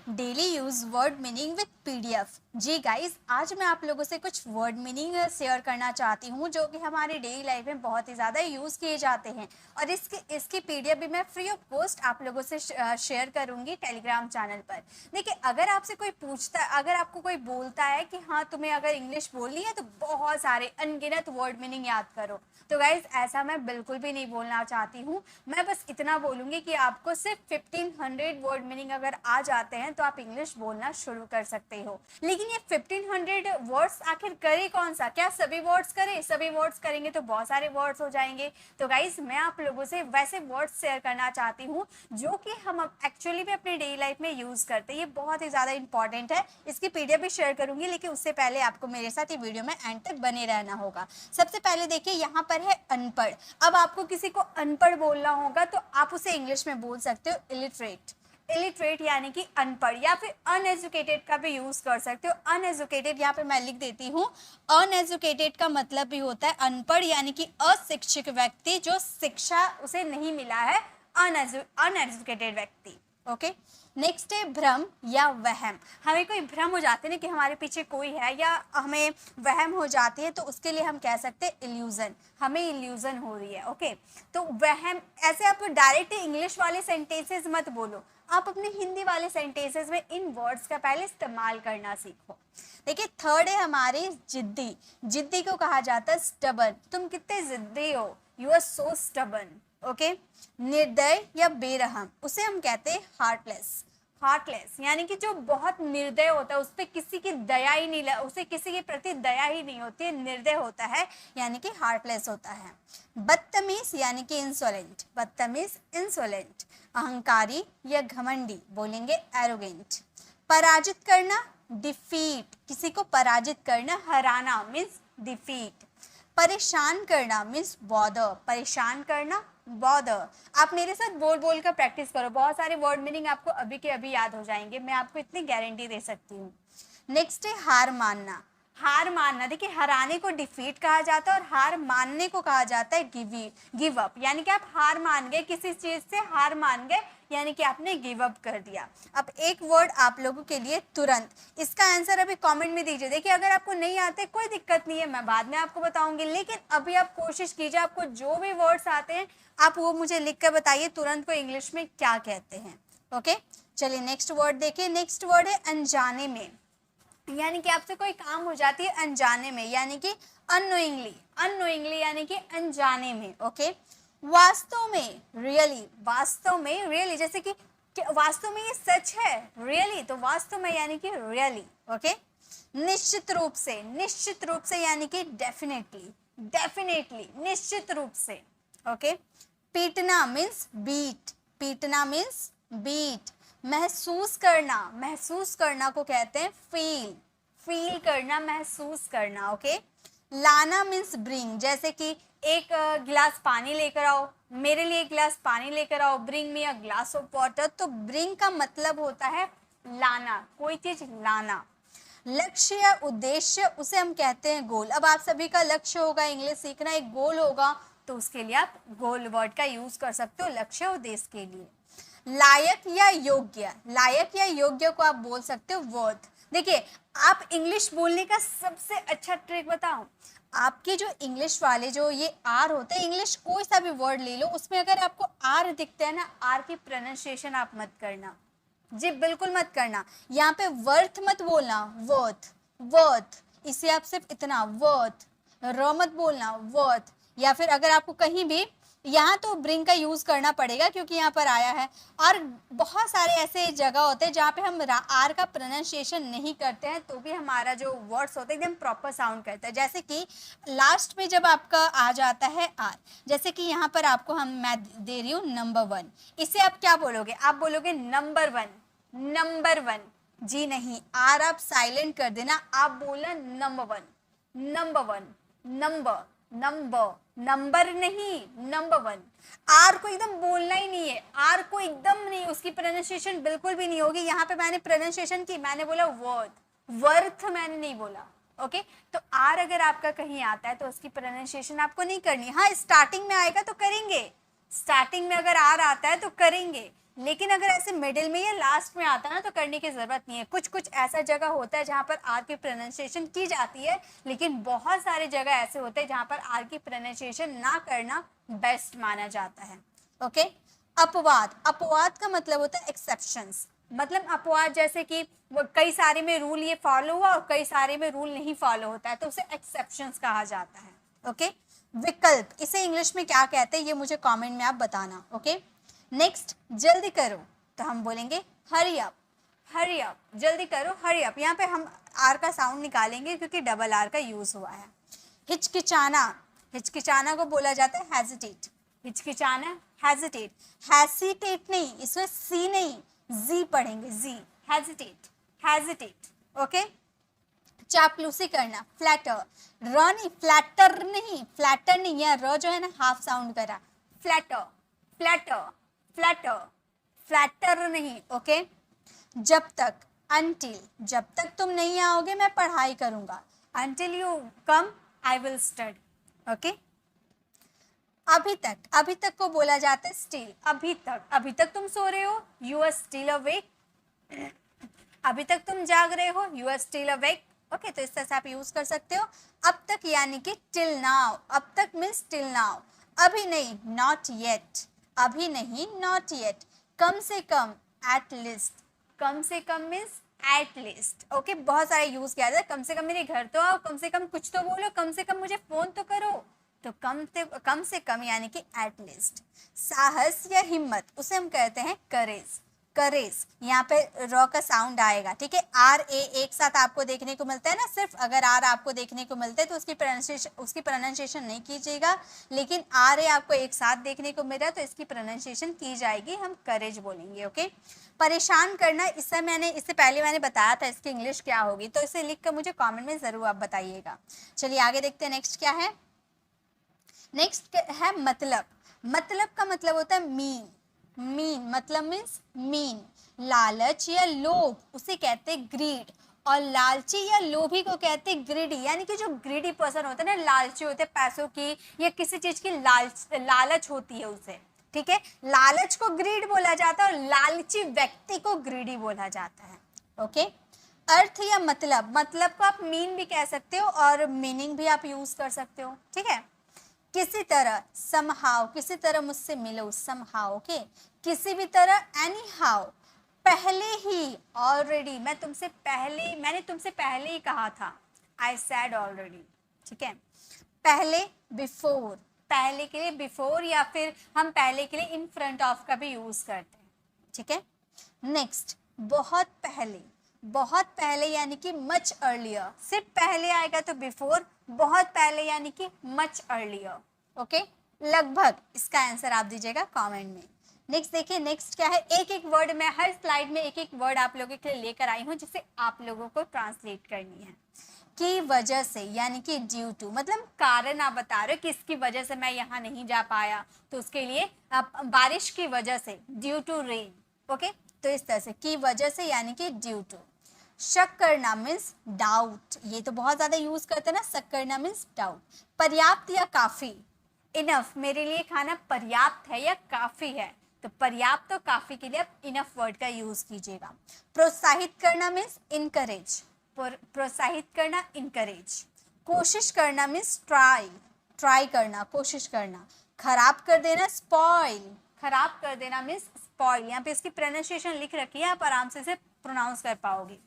Daily use word meaning with PDF. जी guys, आज मैं आप लोगों से कुछ वर्ड मीनिंग शेयर करना चाहती हूँ जो कि हमारे डेली लाइफ में बहुत ही ज़्यादा यूज़ किए जाते हैं, और इसकी पीडीएफ भी मैं फ्री ऑफ कॉस्ट आप लोगों से शेयर करूँगी टेलीग्राम चैनल पर। देखिए, अगर आपसे कोई पूछता है, अगर आपको कोई बोलता है कि हाँ तुम्हें अगर इंग्लिश बोलनी है तो बहुत सारे अनगिनत वर्ड मीनिंग याद करो, तो गाइज ऐसा मैं बिल्कुल भी नहीं बोलना चाहती हूँ। मैं बस इतना बोलूँगी कि आपको सिर्फ 1500 वर्ड मीनिंग अगर आ जाते हैं तो आप इंग्लिश बोलना शुरू कर सकते हो। लेकिन ये 1500 वर्ड्स आखिर करे कौन सा? क्या सभी वर्ड्स करें? सभी वर्ड्स करेंगे तो बहुत सारे वर्ड्स हो जाएंगे। तो गाइज मैं आप लोगों से वैसे वर्ड्स शेयर करना चाहती हूँ जो कि हम एक्चुअली में अपने डेली लाइफ में यूज़ करते हैं। ये बहुत ही ज़्यादा इंपॉर्टेंट है। इसकी पीडीएफ भी शेयर करूँगी, लेकिन उससे पहले आपको मेरे साथ ये वीडियो में एंड तक बने रहना होगा। सबसे पहले देखिए, यहाँ पर है अनपढ़। अब आपको किसी को अनपढ़ बोलना होगा तो आप उसे इंग्लिश में बोल सकते हो इलिटरेट। इलिटरेट यानी कि अनपढ़, या फिर अनएजुकेटेड का भी यूज कर सकते हो। अनएजुकेटेड यहाँ पे मैं लिख देती हूँ। अनएजुकेटेड का मतलब भी होता है अनपढ़, यानी कि अशिक्षित व्यक्ति, जो शिक्षा उसे नहीं मिला है, अनएजुकेटेड व्यक्ति। ओके, नेक्स्ट है भ्रम या वहम। हमें कोई भ्रम हो जाते हैं कि हमारे पीछे कोई है, या हमें वहम हो जाती है, तो उसके लिए हम कह सकते हैं इल्यूजन। हमें इल्यूजन हो रही है। ओके, तो वहम, ऐसे आप डायरेक्ट इंग्लिश वाले सेंटेंसेस मत बोलो, आप अपने हिंदी वाले सेंटेंसेस में इन वर्ड्स का पहले इस्तेमाल करना सीखो। देखिए, थर्ड है हमारे जिद्दी। जिद्दी को कहा जाता है स्टबन। तुम कितने जिद्दी हो, you are so stubborn. Okay, निर्दय या बेरहम, उसे हम कहते हैं हार्टलेस। हार्टलेस यानी कि जो बहुत निर्दय होता है, उस पर किसी की दया ही नहीं, उसे किसी के प्रति दया ही नहीं होती है, निर्दय होता है, यानी कि हार्टलेस होता है। बदतमीज यानी कि इंसोलेंट। बदतमीज, इंसोलेंट। अहंकारी या घमंडी बोलेंगे एरोगेंट। पराजित करना, डिफीट। किसी को पराजित करना, हराना मीन्स डिफीट। परेशान करना मीन्स बॉदर। परेशान करना, बॉदर। आप मेरे साथ बोल बोल कर प्रैक्टिस करो, बहुत सारे वर्ड मीनिंग आपको अभी के अभी याद हो जाएंगे, मैं आपको इतनी गारंटी दे सकती हूँ। नेक्स्ट है हार मानना। हार मानना, देखिए हराने को डिफीट कहा जाता है और हार मानने को कहा जाता है गिव अप। यानी कि आप हार मान गए, किसी चीज से हार मान गए, यानी कि आपने गिव अप कर दिया। अब एक वर्ड आप लोगों के लिए तुरंत, इसका आंसर अभी कमेंट में दीजिए। देखिए, अगर आपको नहीं आते कोई दिक्कत नहीं है, मैं बाद में आपको बताऊंगी, लेकिन अभी आप कोशिश कीजिए, आपको जो भी वर्ड्स आते हैं आप वो मुझे लिख कर बताइए तुरंत को इंग्लिश में क्या कहते हैं। ओके, चलिए नेक्स्ट वर्ड देखिए। नेक्स्ट वर्ड है अनजाने में। यानी कि आपसे कोई काम हो जाती है अनजाने में, यानी कि अननोइंगली। अननोइंगली यानी कि अनजाने में। ओके, वास्तव में, रियली। वास्तव में, रियली, जैसे कि वास्तव में ये सच है, रियली, तो वास्तव में यानी कि रियली। ओके, निश्चित रूप से। निश्चित रूप से यानी कि डेफिनेटली। डेफिनेटली, निश्चित रूप से। ओके, पीटना मीन्स बीट। पीटना मीन्स बीट। महसूस करना, महसूस करना को कहते हैं फील। फील करना, महसूस करना। ओके, लाना मीन्स ब्रिंग। जैसे कि एक गिलास पानी लेकर आओ, मेरे लिए एक गिलास पानी लेकर आओ, bring me a glass of water. तो ब्रिंग का मतलब होता है लाना, कोई चीज लाना। लक्ष्य या उद्देश्य, उसे हम कहते हैं गोल। अब आप सभी का लक्ष्य होगा इंग्लिश सीखना, एक गोल होगा, तो उसके लिए आप गोल वर्ड का यूज कर सकते हो लक्ष्य उद्देश्य के लिए। लायक या योग्य। लायक या योग्य को आप बोल सकते हो वर्थ। देखिए, आप इंग्लिश बोलने का सबसे अच्छा ट्रिक बताऊं, आपके जो इंग्लिश वाले जो ये आर होते हैं, इंग्लिश कोई सा भी वर्ड ले लो, उसमें अगर आपको आर दिखता है ना, आर की प्रोनाउंसिएशन आप मत करना जी, बिल्कुल मत करना। यहाँ पे वर्थ मत बोलना, वर्थ। वर्थ, इसे आप सिर्फ इतना वर्थ, र मत बोलना, वर्थ। या फिर अगर आपको कहीं भी यहाँ तो ब्रिंग का यूज करना पड़ेगा क्योंकि यहाँ पर आया है। और बहुत सारे ऐसे जगह होते हैं जहाँ पे हम आर का प्रोनाउंसिएशन नहीं करते हैं, तो भी हमारा जो वर्ड्स होते हैं एकदम प्रॉपर साउंड करता है। जैसे कि लास्ट में जब आपका आ जाता है आर, जैसे कि यहाँ पर आपको मैं दे रही हूँ नंबर 1, इसे आप क्या बोलोगे? आप बोलोगे नंबर 1, नंबर 1। जी नहीं, आर आप साइलेंट कर देना, आप बोलना number 1, number 1, number, number, number नहीं, नंबर 1। आर को एकदम बोलना ही नहीं है, आर को एकदम नहीं, उसकी प्रोनाउंसिएशन बिल्कुल भी नहीं होगी। यहाँ पे मैंने प्रोनाउंसिएशन की, मैंने बोला वर्थ, वर्थ मैंने नहीं बोला। ओके, तो आर अगर आपका कहीं आता है तो उसकी प्रोनाउंसिएशन आपको नहीं करनी। हाँ, स्टार्टिंग में आएगा तो करेंगे, स्टार्टिंग में अगर आर आता है तो करेंगे, लेकिन अगर ऐसे मिडिल में या लास्ट में आता है ना तो करने की ज़रूरत नहीं है। कुछ कुछ ऐसा जगह होता है जहाँ पर आर की प्रोनाउंसिएशन की जाती है, लेकिन बहुत सारे जगह ऐसे होते हैं जहाँ पर आर की प्रोनाउंसिएशन ना करना बेस्ट माना जाता है। ओके, अपवाद, अपवाद का मतलब होता है एक्सेप्शंस। मतलब अपवाद जैसे कि कई सारे में रूल ये फॉलो हुआ और कई सारे में रूल नहीं फॉलो होता है, तो उसे एक्सेप्शंस कहा जाता है। ओके, विकल्प, इसे इंग्लिश में क्या कहते हैं ये मुझे कमेंट में आप बताना। ओके, नेक्स्ट, जल्दी करो, तो हम बोलेंगे हरी अप, हरी अप, जल्दी करो, हरी अप। यहाँ पे हम आर का साउंड निकालेंगे क्योंकि डबल आर का यूज हुआ है। हिचकिचाना, हिचकिचाना को बोला जाता है हेजिटेट, हिचकिचाना हेजिटेट, हेजिटेट नहीं, इसमें सी नहीं जी पढ़ेंगे, जी, हेजिटेट, हेजिटेट। ओके, चापलूसी करना, फ्लैटर, र नहीं, फ्लैटर नहीं, फ्लैटर नहीं, या र जो है ना हाफ साउंड करा, फ्लैटर, फ्लैटर, फ्लैटर, फ्लैटर नहीं। ओके, जब तक, अनटिल, जब तक तुम नहीं आओगे मैं पढ़ाई करूंगा, until you come I will study. Okay, अभी तक, अभी तक को बोला जाता है स्टिल, अभी तक, अभी तक तुम सो रहे हो, यू आर स्टिल अवेक, अभी तक तुम जाग रहे हो, you are still awake. Okay, तो इस तरह से आप यूज कर सकते हो। अब तक यानी कि टिल नाउ, अब तक मीन्स टिल नाउ, अभी नहीं नॉट येट, अभी नहीं नॉट येट, कम से कम एट लीस्ट, कम से come means at least. Okay, बहुत सारा यूज किया जाता है, कम से कम मेरे घर तो आओ, कम से कम कुछ तो बोलो, कम से कम मुझे फोन तो करो, तो कम से कम यानी कि एट लीस्ट। साहस या हिम्मत, उसे हम कहते हैं करेज, करेज, यहाँ पे र का साउंड आएगा, ठीक है। आर ए एक साथ आपको देखने को मिलता है ना, सिर्फ अगर आर आपको देखने को मिलता है तो उसकी प्रोनाउंसिएशन नहीं कीजिएगा, लेकिन आर ए आपको एक साथ देखने को मिल रहा है तो इसकी प्रोनाउंसिएशन की जाएगी, हम करेज बोलेंगे। ओके, परेशान करना, इससे पहले मैंने बताया था इसकी इंग्लिश क्या होगी, तो इसे लिख कर मुझे कॉमेंट में जरूर आप बताइएगा। चलिए आगे देखते हैं नेक्स्ट क्या है। नेक्स्ट है मतलब, मतलब का मतलब होता है मीन, मीन मतलब मीन्स मीन, लालच या लोभ उसे कहते हैं ग्रीड, और लालची या लोभी को कहते हैं ग्रीडी, यानी कि जो ग्रीडी पर्सन होता है ना, लालची होते हैं पैसों की या किसी चीज की लालच होती है उसे, ठीक है। लालच को ग्रीड बोला जाता है और लालची व्यक्ति को ग्रीडी बोला जाता है। ओके, अर्थ या मतलब, मतलब को आप मीन भी कह सकते हो और मीनिंग भी आप यूज कर सकते हो, ठीक है। किसी तरह, समहाउ, किसी तरह मुझसे मिलो, समहाउ। ओके, किसी भी तरह, एनी हाउ, पहले ही, ऑलरेडी, मैंने तुमसे पहले ही कहा था, आई सैड ऑलरेडी, ठीक है। पहले, बिफोर, पहले के लिए बिफोर, या फिर हम पहले के लिए इन फ्रंट ऑफ का भी यूज करते हैं, ठीक है। नेक्स्ट, बहुत पहले, बहुत पहले यानी कि मच अर्लियर, सिर्फ पहले आएगा तो बिफोर, बहुत पहले यानी कि मच अर्लियर। ओके, लगभग, इसका आंसर आप दीजिएगा कमेंट में। नेक्स्ट देखिए, नेक्स्ट क्या है। एक एक वर्ड, मैं हर स्लाइड में एक एक वर्ड आप लोगों के लिए लेकर आई हूँ जिसे आप लोगों को ट्रांसलेट करनी है। की वजह से यानी कि ड्यू टू, मतलब कारण आप बता रहे हो कि इसकी वजह से मैं यहाँ नहीं जा पाया, तो उसके लिए बारिश की वजह से, ड्यू टू रेन। ओके, तो इस तरह से की वजह से यानी कि ड्यू टू। शक करना मीन्स डाउट, ये तो बहुत ज्यादा यूज करते हैं ना, शक करना मीन्स डाउट। पर्याप्त या काफी, इनफ, मेरे लिए खाना पर्याप्त है या काफी है, तो पर्याप्त तो काफी के लिए आप इनफ वर्ड का यूज कीजिएगा। प्रोत्साहित करना मीन्स इनकरेज, प्रोत्साहित करना इनकरेज। कोशिश करना मीन्स ट्राई, ट्राई करना, कोशिश करना। खराब कर देना, स्पॉइल, खराब कर देना मीन्स स्पॉइल। यहाँ पे इसकी प्रोनाउंसिएशन लिख रखी है, आप आराम से इसे प्रोनाउंस कर पाओगे।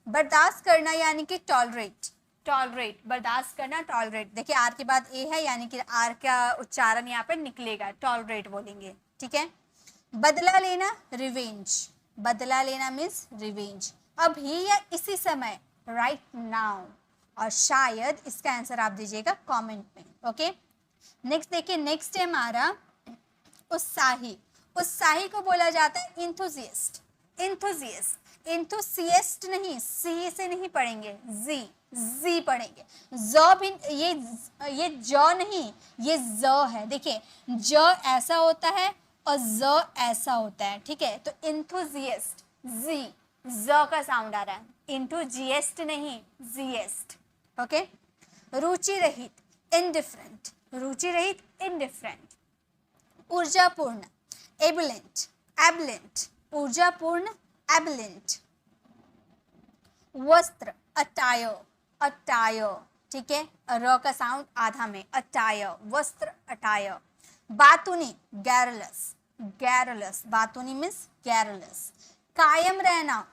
बर्दाश्त करना यानी कि टॉलरेट, टॉलरेट, बर्दाश्त करना, टॉलरेट। देखिए आर के बाद ए है, यानी कि आर का उच्चारण यहाँ पे निकलेगा, टॉलरेट बोलेंगे, ठीक है। बदला लेना, रिवेंज, बदला लेना मीन्स रिवेंज। अभी या इसी समय, राइट नाउ, और शायद, इसका आंसर आप दीजिएगा कमेंट में। ओके, नेक्स्ट देखिए, नेक्स्ट है हमारा उत्साही। उत्साही को बोला जाता है इंथुजियस्ट, इंथुजियस्ट, इंथुसियस्ट नहीं, सी से नहीं पढ़ेंगे, जी, जी पढ़ेंगे। ज भी, ये ज नहीं, ये ज है। देखिए ज ऐसा होता है और ज ऐसा होता है, ठीक है। तो इंथुजियस्ट, जी, ज का साउंड आ रहा है, इंथुजियस्ट नहीं, जीएस्ट। ओके, रुचि रहित, इनडिफरेंट, रुचि रहित, इनडिफरेंट। ऊर्जापूर्ण, एबुलेंट, एबलेंट, ऊर्जापूर्ण, एबलेंट। वस्त्र, अटायर, अटायर, ठीक है, र का साउंड आधा में, अटायर, वस्त्र, अटायर। बातूनी, गैरलस, गैरलस, बातूनी मीन्स गैरलस। कायम रहना,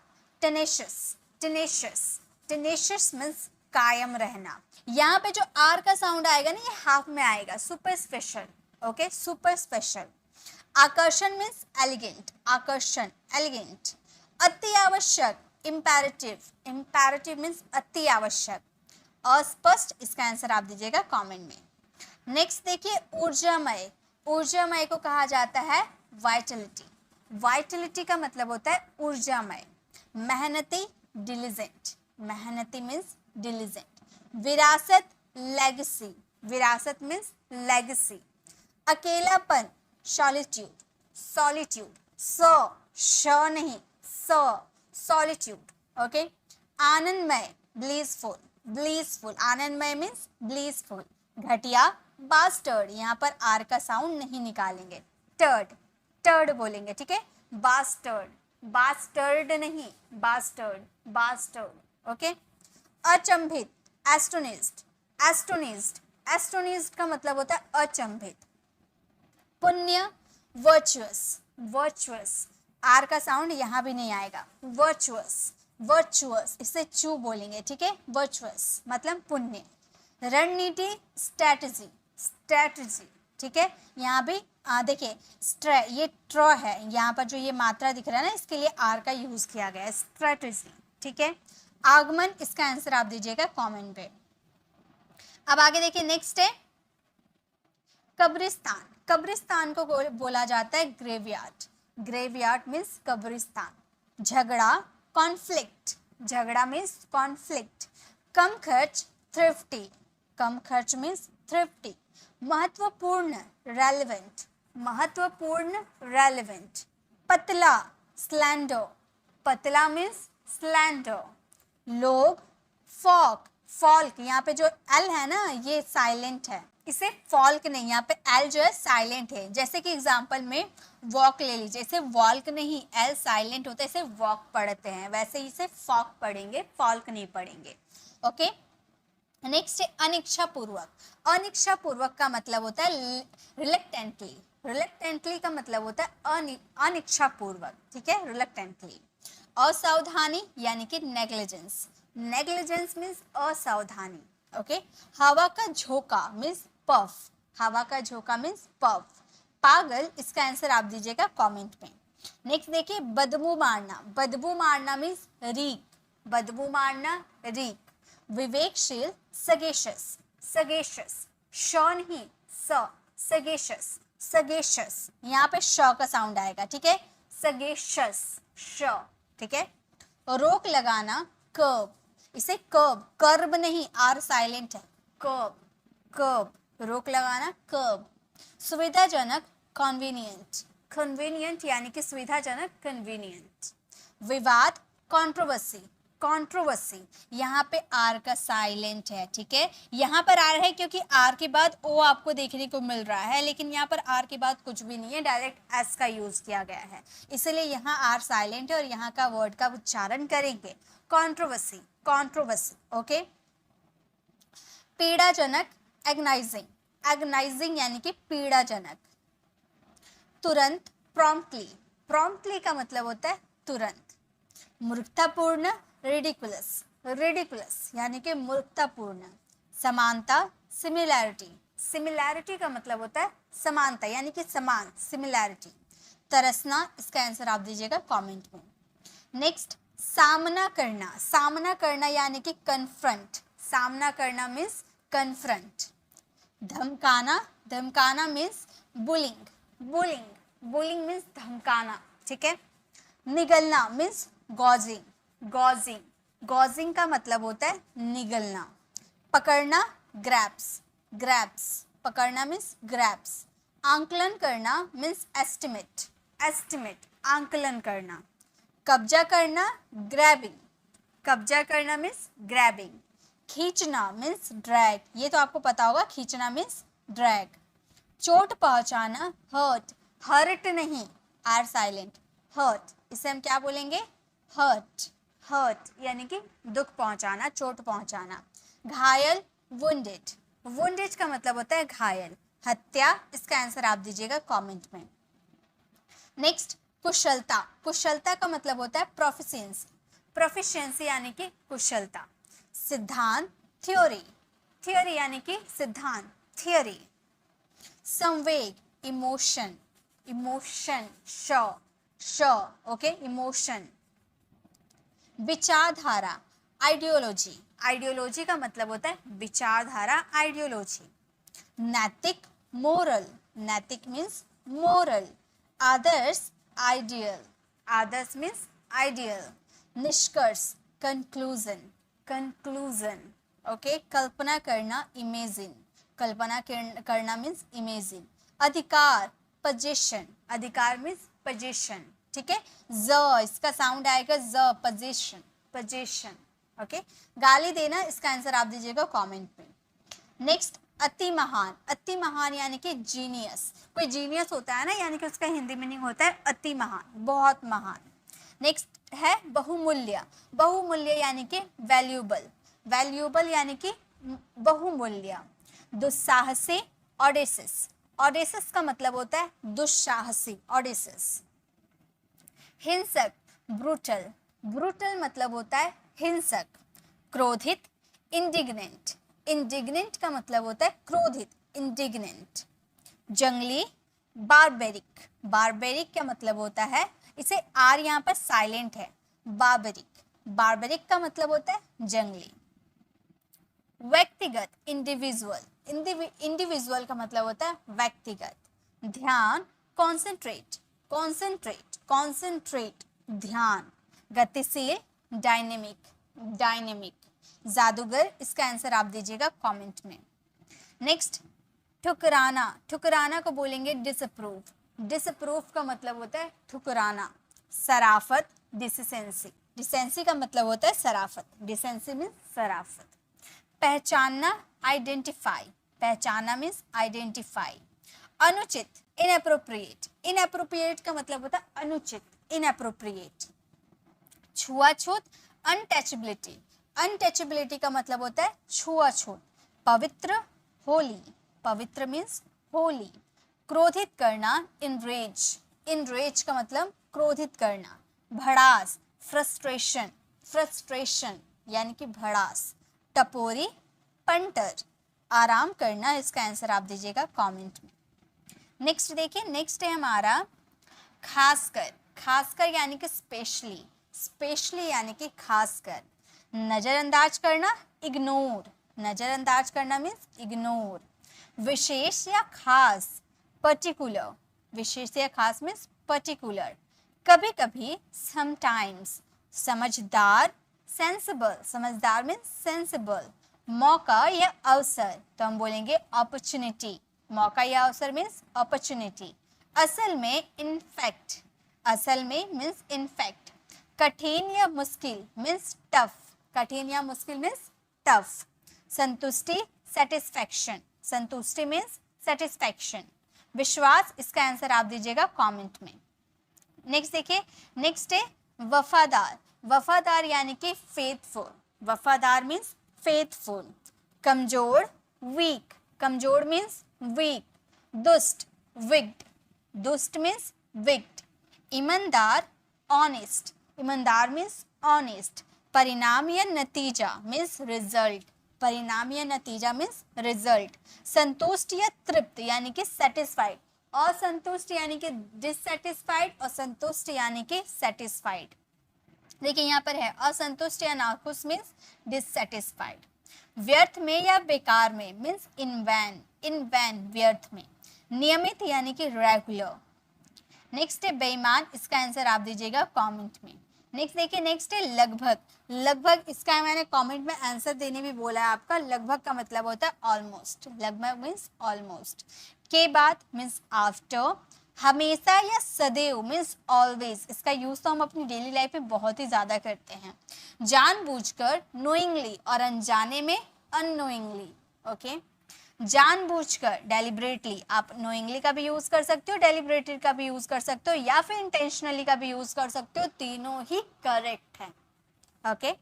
टेनेशियस, टेनेशियस, टेनेशियस मीन्स कायम रहना। यहाँ पे जो आर का साउंड आएगा ना, ये हाफ में आएगा, super special, okay, super special. आकर्षण मीन्स एलिगेंट, आकर्षण, एलिगेंट। अति आवश्यक, इम्पेरेटिव, इम्पेरेटिव मीन्स अति आवश्यक। अस्पष्ट, इसका आंसर आप दीजिएगा कमेंट में। नेक्स्ट देखिए, ऊर्जामय, ऊर्जामय को कहा जाता है वाइटलिटी, वाइटलिटी का मतलब होता है ऊर्जामय। मेहनती, डिलीजेंट, मेहनती मीन्स डिलीजेंट। विरासत, लेगेसी, विरासत मीन्स लेगेसी। अकेलापन, सॉलिट्यूड, सॉलिट्यूड, श नहीं, सॉलिट्यूड, ओके। आनंदमय, ब्लीसफुल, ब्लीसफुल, आनंदमय मीन्स ब्लीसफुल। घटिया, बास्टर्ड, यहाँ पर आर का साउंड नहीं निकालेंगे, टर्ड, टर्ड बोलेंगे, ठीक है, बास्टर्ड, बास्टर्ड नहीं, बास्टर्ड, बास्टर्ड, ओके। अचंभित, एस्टोनिस्ड, एस्टोनिस्ड, एस्टोनिस्ड का मतलब होता है अचंभित। पुण्य, वर्चुअस, वर्चुअस, आर का साउंड यहाँ भी नहीं आएगा, वर्चुअस, वर्चुअस, इसे चू बोलेंगे, ठीक है, वर्चुअस मतलब पुण्य। रणनीति, स्ट्रेटजी, स्ट्रेटजी, ठीक है, यहाँ भी देखिए ये ट्र है, यहाँ पर जो ये मात्रा दिख रहा है ना, इसके लिए आर का यूज किया गया है, स्ट्रेटजी, ठीक है। आगमन, इसका आंसर आप दीजिएगा कमेंट पे। अब आगे देखिए, नेक्स्ट है कब्रिस्तान, कब्रिस्तान को बोला जाता है ग्रेवयार्ड, ग्रेवयार्ड मीन्स कब्रिस्तान। झगड़ा, कॉन्फ्लिक्ट, झगड़ा मीन्स कॉन्फ्लिक्ट। कम खर्च, थ्रिफ्टी, कम खर्च मीन्स थ्रिफ्टी। महत्वपूर्ण, रेलेवेंट, महत्वपूर्ण, रेलेवेंट। पतला, स्लैंडर, पतला मीन्स स्लैंडर। लोग, फॉक, फॉल्क, यहाँ पे जो एल है ना ये साइलेंट है, इसे फॉल्क नहीं, यहाँ पे एल जो है साइलेंट है। जैसे कि एग्जांपल में वॉक ले लीजिए, इसे वॉल्क नहीं, एल साइलेंट होता है, इसे वॉक पढ़ते हैं, वैसे इसे फॉक पढ़ेंगे, फॉल्क नहीं पढ़ेंगे, ओके। नेक्स्ट है अनिच्छा पूर्वक, अनिच्छा पूर्वक का मतलब होता है रिलक्टेंटली, रिलक्टेंटली का मतलब होता है अनिच्छा पूर्वक, ठीक है, रिलक्टेंटली। असावधानी यानी कि नेग्लिजेंस, नेग्लिजेंस मीन्स असावधानी, ओके। हवा का झोंका मीन्स पफ, हवा का झोंका मीन्स पफ। पागल, इसका आंसर आप दीजिएगा कमेंट में। नेक्स्ट देखिए, बदबू मारना, बदबू मारना मीन्स रीक, बदबू मारना, रीक। विवेकशील, सगेशियस, सगेशियस, श नहीं, सगेशियस, सगेशियस, यहाँ पे श का साउंड आएगा, ठीक है, सगेशियस, श, ठीक है। रोक लगाना, कर्ब, इसे कर्ब, कर्ब नहीं, आर साइलेंट है, कर्ब, कर्ब, रोक लगाना, कर्ब। सुविधाजनक, कन्वीनियंट, कन्वीनियंट यानी कि सुविधाजनक, कन्वीनियंट। विवाद, कंट्रोवर्सी, कंट्रोवर्सी, यहाँ पे आर का साइलेंट है, ठीक है, यहाँ पर आर है क्योंकि आर के बाद ओ आपको देखने को मिल रहा है, लेकिन यहाँ पर आर के बाद कुछ भी नहीं है, डायरेक्ट एस का यूज किया गया है, इसलिए यहाँ आर साइलेंट है और यहाँ का वर्ड का उच्चारण करेंगे कंट्रोवर्सी, कंट्रोवर्सी, ओके। पीड़ाजनक, एग्नाइजिंग, एग्नाइजिंग यानी कि पीड़ाजनक। तुरंत, प्रॉम्प्टली, प्रॉम्प्टली का मतलब होता है तुरंत। मूर्खतापूर्ण, रिडिकुलस, रिडिकुलस यानी कि मूर्खतापूर्ण। समानता, सिमिलैरिटी, सिमिलैरिटी का मतलब होता है समानता यानी कि समान, सिमिलैरिटी। तरसना, इसका आंसर आप दीजिएगा कमेंट में। नेक्स्ट, सामना करना, सामना करना यानी कि कन्फ्रंट, सामना करना मीन्स कन्फ्रंट। धमकाना, धमकाना means bullying, bullying, bullying means धमकाना, ठीक है। निगलना मीन्स गॉजिंग, गॉजिंग, गॉजिंग का मतलब होता है निगलना। पकड़ना, ग्रैप्स, ग्रैप्स, पकड़ना मीन्स ग्रैप्स। आंकलन करना मीन्स एस्टिमेट, एस्टिमेट, आंकलन करना। कब्जा करना, ग्रैबिंग, कब्जा करना मीन्स ग्रैबिंग। खींचना मीन्स ड्रैग, ये तो आपको पता होगा, खींचना मीन्स ड्रैग। चोट पहुंचाना, हर्ट, हर्ट नहीं, आर साइलेंट, हर्ट, इसे हम क्या बोलेंगे, हर्ट, हर्ट यानी कि दुख पहुंचाना, चोट पहुंचाना। घायल, वुंडेड, वुंडेड का मतलब होता है घायल, हत्या, इसका आंसर आप दीजिएगा कमेंट में। नेक्स्ट, कुशलता, कुशलता का मतलब होता है प्रोफिशिएंसी, प्रोफिशिएंसी यानी कि कुशलता। सिद्धांत, थ्योरी, थ्योरी यानी कि सिद्धांत, थ्योरी। संवेग, इमोशन, इमोशन, श, ओके, इमोशन। विचारधारा, आइडियोलॉजी, आइडियोलॉजी का मतलब होता है विचारधारा, आइडियोलॉजी। नैतिक, मोरल, नैतिक मीन्स मोरल। आदर्श, आइडियल, आदर्श मीन्स आइडियल। निष्कर्ष, कंक्लूजन, कंक्लूजन, ओके। कल्पना करना, इमेजिन, कल्पना करना मीन्स इमेजिन। अधिकार, पोजीशन, अधिकार मीन्स पोजीशन, ठीक है। ज, इसका साउंड आएगा ज, पोजीशन, पोजीशन, ओके। गाली देना, इसका आंसर आप दीजिएगा कमेंट में। नेक्स्ट, अति महान, अति महान यानी कि जीनियस, कोई जीनियस होता है ना, यानी कि उसका हिंदी मीनिंग होता है अति महान, बहुत महान। नेक्स्ट है बहुमूल्य, बहुमूल्य यानी कि वैल्यूएबल, वैल्यूएबल यानी कि बहुमूल्य। दुस्साहसी, ऑडेसिस, ऑडेसिस का मतलब होता है दुस्साहसी, ऑडेसिस। हिंसक, ब्रूटल, ब्रूटल मतलब होता है हिंसक। क्रोधित, इंडिग्नेंट, इंडिग्नेंट का मतलब होता है क्रोधित, इंडिग्नेंट। जंगली, बारबेरिक, बारबेरिक का मतलब होता है, इसे आर यहाँ पर साइलेंट है, बारबेरिक, बारबेरिक का मतलब होता है जंगली। व्यक्तिगत, इंडिविजुअल, इंडिविजुअल का मतलब होता है व्यक्तिगत। ध्यान, कॉन्सेंट्रेट, कॉन्सेंट्रेट, कॉन्सेंट्रेट, ध्यान। गतिशील, डायनेमिक, डायनेमिक। जादूगर, इसका आंसर आप दीजिएगा कमेंट में। नेक्स्ट, ठुकराना, ठुकराना को बोलेंगे डिसअप्रूव, डिसअप्रूव का मतलब होता है ठुकराना। सराफत, डिसेंसी, डिसेंसी का मतलब होता है सराफत, डिसेंसी मीन्स सराफत। पहचानना, आइडेंटिफाई, पहचानना मीन्स आइडेंटिफाई। अनुचित, इनएप्रोप्रिएट, इनएप्रोप्रिएट का मतलब होता है अनुचित, इनएप्रोप्रिएट। छुआछूत, अनटचेबिलिटी, अनटचेबिलिटी का मतलब होता है छुआछूत। पवित्र, होली, पवित्र मीन्स होली। क्रोधित करना, इनरेज, इनरेज का मतलब क्रोधित करना। भड़ास, फ्रस्ट्रेशन, फ्रस्ट्रेशन यानी कि भड़ास। टपोरी, पंटर, आराम करना, इसका आंसर आप दीजिएगा कमेंट में। नेक्स्ट देखिए, नेक्स्ट है हमारा खासकर, खासकर यानी कि स्पेशली, स्पेशली यानी कि खासकर। नजरअंदाज करना, इग्नोर, नजरअंदाज करना मीन्स इग्नोर। विशेष या खास, पर्टिकुलर, विशेष या खास मीन्स पर्टिकुलर। कभी कभी, समटाइम्स। समझदार, सेंसिबल, समझदार मीन्स सेंसिबल। मौका या अवसर, तो हम बोलेंगे अपॉर्चुनिटी, मौका या अवसर मीन्स अपॉर्चुनिटी। असल में, इनफैक्ट, असल में मीन्स इनफैक्ट। कठिन या मुश्किल मीन्स टफ, कठिन या मुश्किल मीन्स टफ। संतुष्टि, सेटिस्फैक्शन, संतुष्टि मीन्स सेटिस्फैक्शन। विश्वास, इसका आंसर आप दीजिएगा कमेंट में। नेक्स्ट देखिए, नेक्स्ट है वफादार, वफादार यानी कि फेथफुल, वफादार मीन्स फेथफुल। कमजोर, वीक, कमजोर मीन्स वीक। दुष्ट, विक्ड, दुष्ट मीन्स विक्ड। ईमानदार, ऑनेस्ट, ईमानदार मीन्स ऑनेस्ट। परिणाम या नतीजा मीन्स रिजल्ट, परिणाम या नतीजा मीन्स रिजल्ट। संतुष्ट या तृप्त यानी कि सेटिस्फाइड, असंतुष्ट यानी कि डिससेटिस्फाइड और संतुष्ट यानी कि सेटिस्फाइड। देखिए यहाँ पर है असंतुष्ट या नाखुश मीन्स डिससेटिस्फाइड। व्यर्थ में या बेकार में means in vain, in vain, व्यर्थ में। नियमित यानी कि रेगुलर। नेक्स्ट है बेईमान, इसका आंसर आप दीजिएगा कमेंट में। नेक्स्ट देखिए, नेक्स्ट है लगभग, लगभग इसका मैंने कमेंट में आंसर देने भी बोला है आपका। लगभग का मतलब होता है ऑलमोस्ट, लगभग मीन्स ऑलमोस्ट। के बाद मीन्स आफ्टर। हमेशा या सदैव मीन्स ऑलवेज, इसका यूज तो हम अपनी डेली लाइफ में बहुत ही ज्यादा करते हैं। जानबूझकर, नोइंगली, और अनजाने में अननोइंगली, ओके। जानबूझकर, डेलिबरेटली, आप नोइंगली का भी यूज कर सकते हो, डेलिबरेटली का भी यूज कर सकते हो, या फिर इंटेंशनली का भी यूज कर सकते हो, तीनों ही करेक्ट है। ओके,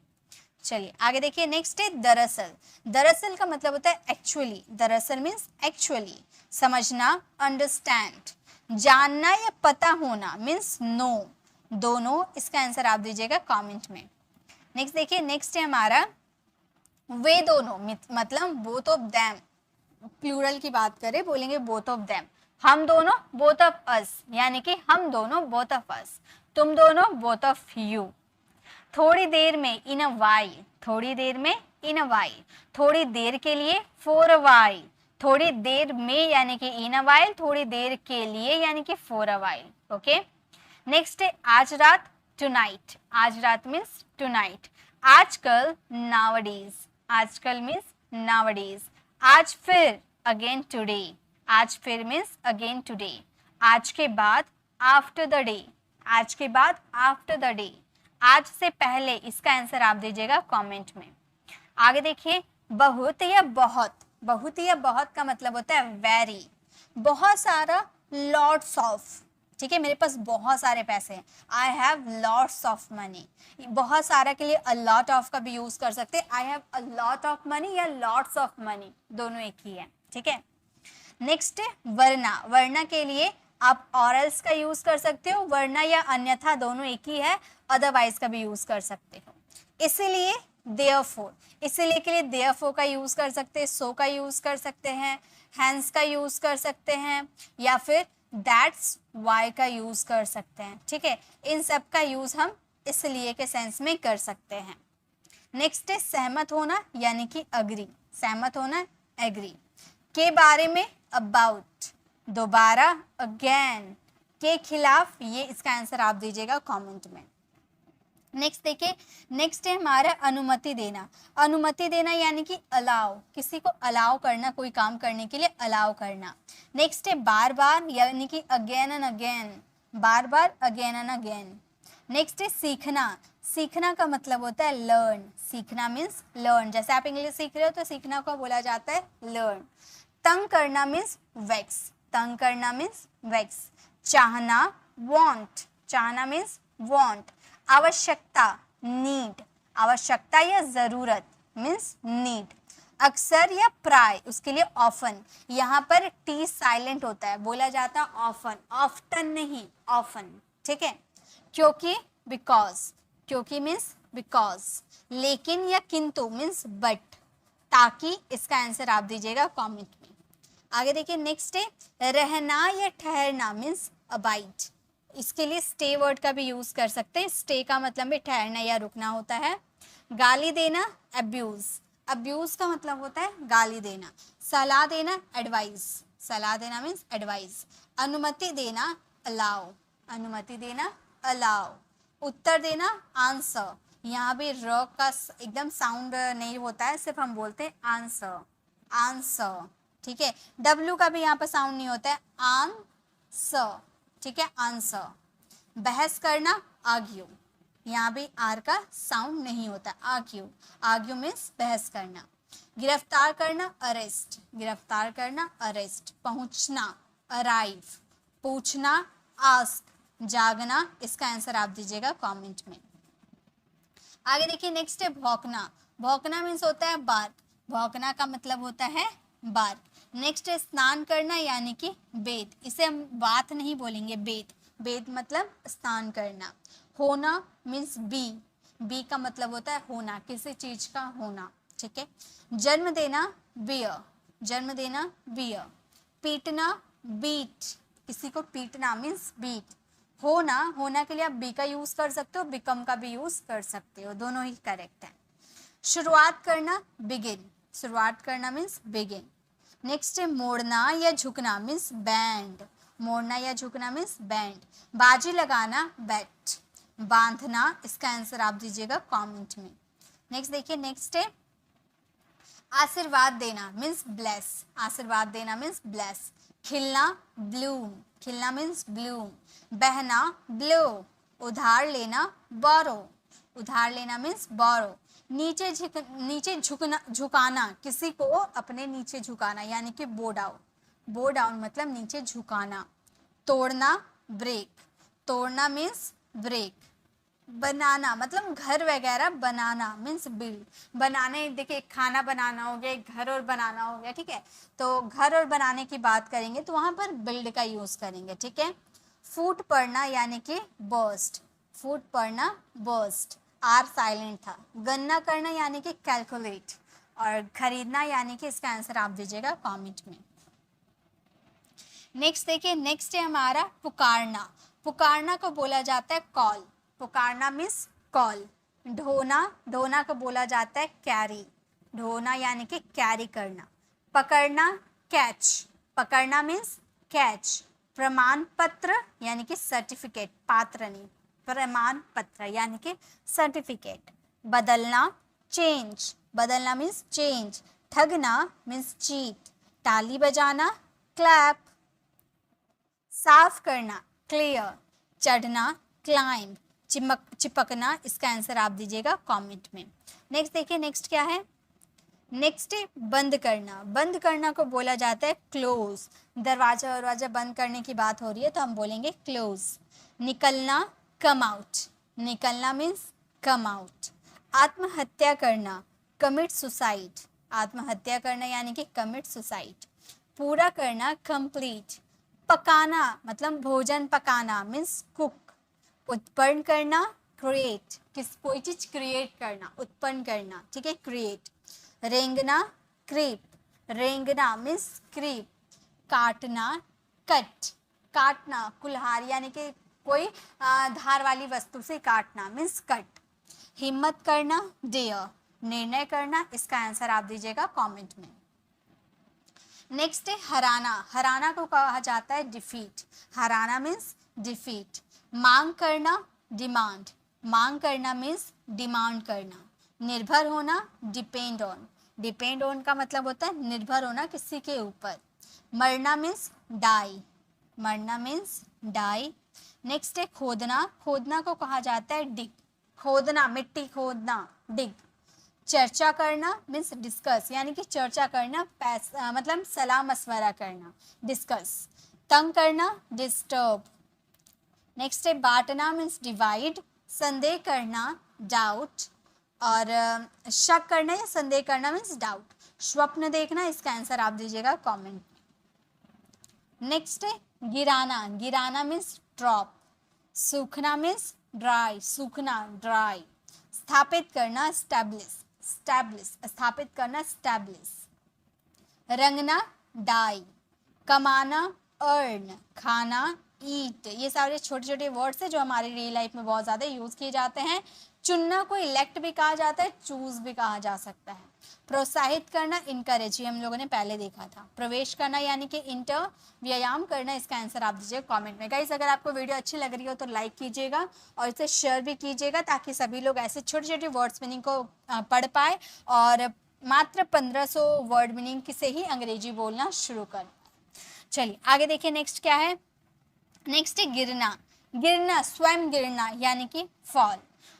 चलिए आगे देखिए। नेक्स्ट है दरअसल। दरअसल का मतलब होता है एक्चुअली। दरअसल मीन्स एक्चुअली, समझना, अंडरस्टैंड। जानना या पता होना मीन्स नो। दोनों, इसका आंसर आप दीजिएगा कमेंट में। नेक्स्ट देखिए, नेक्स्ट है हमारा वे दोनों, मतलब बोथ ऑफ देम। प्लूरल की बात करें, बोलेंगे बोथ ऑफ देम, हम दोनों, बोथ ऑफ अस, यानी कि हम दोनों, बोथ ऑफ अस। तुम दोनों, बोथ ऑफ यू। थोड़ी देर में, इन अ वाइल, थोड़ी देर में, इन अ वाइल। थोड़ी देर के लिए, फॉर अ वाइल। थोड़ी देर में यानी कि इन अ वाइल, थोड़ी देर के लिए यानी कि for a while. Okay, next है आज रात, टुनाइट। आज रात मीन्स टुनाइट। आजकल, नावडेज। आजकल मीन्स नावडेज। आज फिर, अगेन टुडे। आज फिर मीन्स अगेन टुडे। आज के बाद, आफ्टर द डे। आज के बाद, आफ्टर द डे। आज से पहले, इसका आंसर आप दीजिएगा कमेंट में। आगे देखिए, बहुत या बहुत। बहुत या बहुत का मतलब होता है वेरी। बहुत सारा, लॉट्स ऑफ। ठीक है, मेरे पास बहुत सारे पैसे हैं, I have lots of money. बहुत सारा के लिए अ लॉट ऑफ का भी यूज कर सकते हैं, I have a lot of money या लॉट्स ऑफ मनी, दोनों एक ही है। ठीक है, नेक्स्ट है वरना। वरना के लिए आप और एल्स का यूज कर सकते हो, वरना या अन्यथा दोनों एक ही है, अदरवाइज का भी यूज कर सकते हो। इसीलिए, देयरफॉर, इसीलिए के लिए देयरफॉर का यूज कर सकते हैं, सो का यूज कर सकते हैं, हैंस का यूज कर सकते हैं, या फिर दैट्स वाई का यूज कर सकते हैं। ठीक है, इन सब का यूज हम इसलिए के सेंस में कर सकते हैं। नेक्स्ट है सहमत होना यानी कि अग्री। सहमत होना, एग्री। के बारे में, अबाउट। दोबारा, अगेन। के खिलाफ, ये इसका आंसर आप दीजिएगा कमेंट में। नेक्स्ट देखिए, नेक्स्ट है हमारा अनुमति देना। अनुमति देना यानी कि अलाउ, किसी को अलाउ करना, कोई काम करने के लिए अलाउ करना। नेक्स्ट है बार बार यानी कि again and again. Bar bar, again and again. Next है सीखना। सीखना का मतलब होता है लर्न। सीखना मीन्स लर्न, जैसे आप इंग्लिश सीख रहे हो तो सीखना को बोला जाता है लर्न। तंग करना मीन्स वेक्स। तंग करना मीन्स वेक्स। चाहना, वांट। चाहना मीन्स वांट। आवश्यकता, नीड। आवश्यकता या जरूरत मीन्स नीड। अक्सर या प्राय, उसके लिए ऑफन। यहाँ पर टी साइलेंट होता है, बोला जाता है ऑफन, ऑफ्टन नहीं, ऑफन। ठीक है, क्योंकि, बिकॉज। क्योंकि मीन्स बिकॉज। लेकिन या किंतु मीन्स बट। ताकि, इसका आंसर आप दीजिएगा कमेंट में। आगे देखिए, नेक्स्ट है रहना या ठहरना मीन्स अबाइड। इसके लिए स्टे वर्ड का भी यूज कर सकते हैं। स्टे का मतलब भी ठहरना या रुकना होता है। गाली देना, अब्यूज। अब्यूज का मतलब होता है गाली देना। सलाह देना, एडवाइस। सलाह देना मीन्स एडवाइस। अनुमति देना, अलाउ। अनुमति देना, अलाउ। उत्तर देना, आंसर। यहाँ भी र का एकदम साउंड नहीं होता है, सिर्फ हम बोलते हैं आंसर, आंसर। ठीक है, डब्ल्यू का भी यहाँ पर साउंड नहीं होता है, आंसर। ठीक है, आंसर। बहस करना, आर्ग्यू। यहाँ भी आर का साउंड नहीं होता, आर्ग्यू। आर्ग्यू मीन्स बहस करना। गिरफ्तार करना, अरेस्ट। गिरफ्तार करना, अरेस्ट। पहुंचना, अराइव। पूछना, आस्क। जागना, इसका आंसर आप दीजिएगा कमेंट में। आगे देखिए, नेक्स्ट है भौंकना। भौंकना मीन्स होता है बार्क। भौंकना का मतलब होता है बार्क। नेक्स्ट है स्नान करना यानी कि बेद। इसे हम बात नहीं बोलेंगे, बेद। बेद मतलब स्नान करना। होना मीन्स बी। बी का मतलब होता है होना, किसी चीज का होना। ठीक है, जन्म देना, बियर। जन्म देना, बियर। पीटना, बीट। किसी को पीटना मीन्स बीट। होना, होना के लिए आप बी का यूज कर सकते हो, बिकम का भी यूज कर सकते हो, दोनों ही करेक्ट है। शुरुआत करना, बिगिन। शुरुआत करना मीन्स बिगिन। नेक्स्ट है मोड़ना या झुकना मीन्स बैंड। मोड़ना या झुकना मीन्स बैंड। बाजी लगाना, बेट। बांधना, इसका आंसर आप दीजिएगा कमेंट में। नेक्स्ट देखिए, नेक्स्ट है आशीर्वाद देना मीन्स ब्लेस। आशीर्वाद देना मीन्स ब्लेस। खिलना, ब्लूम। खिलना मीन्स ब्लूम। बहना, ब्लो। उधार लेना, बोरो। उधार लेना मीन्स बोरो। नीचे झुकना, झुकाना, किसी को अपने नीचे झुकाना यानी कि बो डाउन। बो डाउन मतलब नीचे झुकाना। तोड़ना, ब्रेक, तोड़ना मीन्स ब्रेक। बनाना मतलब घर वगैरह बनाना मीन्स बिल्ड। बनाने, देखिए खाना बनाना हो गया, एक घर और बनाना हो गया, ठीक है। तो घर और बनाने की बात करेंगे तो वहां पर बिल्ड का यूज करेंगे, ठीक है। फूट पड़ना यानी कि बर्स्ट, फूट पड़ना बर्स्ट, आर साइलेंट था। गणना करना यानी कि कैलकुलेट, और खरीदना यानी कि इसका आंसर आप दीजिएगा कमेंट में। नेक्स्ट देखिए, नेक्स्ट है हमारा पुकारना। पुकारना को बोला जाता है कॉल, पुकारना मीन्स कॉल। ढोना, ढोना को बोला जाता है कैरी, ढोना यानी कि कैरी करना। पकड़ना, कैच, पकड़ना मीन्स कैच। प्रमाण पत्र यानी कि सर्टिफिकेट, पात्र नहीं, प्रमाण पत्र यानी कि सर्टिफिकेट। बदलना, चेंज, बदलना मीन्स चेंज। ठगना मीन्स चीट। ताली बजाना, क्लैप। साफ करना, क्लियर। चढ़ना, क्लाइंब। चिपकना, इसका आंसर आप दीजिएगा कमेंट में। नेक्स्ट देखिए, नेक्स्ट क्या है, नेक्स्ट है बंद करना। बंद करना को बोला जाता है क्लोज। दरवाजा वरवाजा बंद करने की बात हो रही है तो हम बोलेंगे क्लोज। निकलना, कम आउट, निकलना मीन्स कम आउट। आत्महत्या करना, कमिट सुसाइड, आत्महत्या करना यानी कि कमिट सुसाइड। पूरा करना, कंप्लीट। पकाना मतलब भोजन पकाना मीन्स कुक। उत्पन्न करना, क्रिएट, कोई चीज क्रिएट करना, उत्पन्न करना, ठीक है, क्रिएट। रेंगना, क्रीप, रेंगना मीन्स क्रीप। काटना, कट, काटना, कुल्हाड़ी यानी कि कोई धार वाली वस्तु से काटना मीन्स कट। हिम्मत करना, डेयर, निर्णय करना, इसका आंसर आप दीजिएगा कमेंट में। नेक्स्ट है हराना। हराना को कहा जाता है डिफीट, हराना मीन्स डिफीट। मांग करना, डिमांड, मांग करना मीन्स डिमांड करना। निर्भर होना, डिपेंड ऑन, डिपेंड ऑन का मतलब होता है निर्भर होना किसी के ऊपर। मरना मीन्स डाई, मरना मीन्स डाई। नेक्स्ट है खोदना। खोदना को कहा जाता है डिग, खोदना मिट्टी खोदना, डिग। चर्चा करना मीन्स डिस्कस, यानी कि चर्चा करना, मतलब सलाह मशवरा करना, डिस्कस। तंग करना, डिस्टर्ब। नेक्स्ट है बांटना मीन्स डिवाइड। संदेह करना, डाउट, और शक करना या संदेह करना मीन्स डाउट। स्वप्न देखना, इसका आंसर आप दीजिएगा कमेंट। नेक्स्ट है गिराना। गिराना मीन्स ड्रॉप। सूखना मीन्स ड्राई, सूखना, ड्राई। स्थापित करना, स्टैब्लिश, स्टैब्लिश, स्थापित करना, स्टैब्लिश। रंगना, डाई। कमाना, अर्न। खाना, ईट। ये सारे छोटे छोटे वर्ड्स हैं जो हमारे रियल लाइफ में बहुत ज़्यादा यूज़ किए जाते हैं। चुनना को इलेक्ट भी कहा जाता है, चूज भी कहा जा सकता है। प्रोत्साहित करना, इनकरेज, ये हम लोगों ने पहले देखा था। प्रवेश करना यानी कि इंटर। व्यायाम करना, इसका आंसर आप दीजिए कमेंट में। गाइस अगर आपको वीडियो अच्छी लग रही हो तो लाइक कीजिएगा और इसे शेयर भी कीजिएगा ताकि सभी लोग ऐसे छोटे छोटे वर्ड्स मीनिंग को पढ़ पाए और मात्र 1500 वर्ड मीनिंग से ही अंग्रेजी बोलना शुरू कर। चलिए आगे देखिए, नेक्स्ट क्या है। नेक्स्ट है गिरना। गिरना, स्वयं गिरना यानी कि फॉल।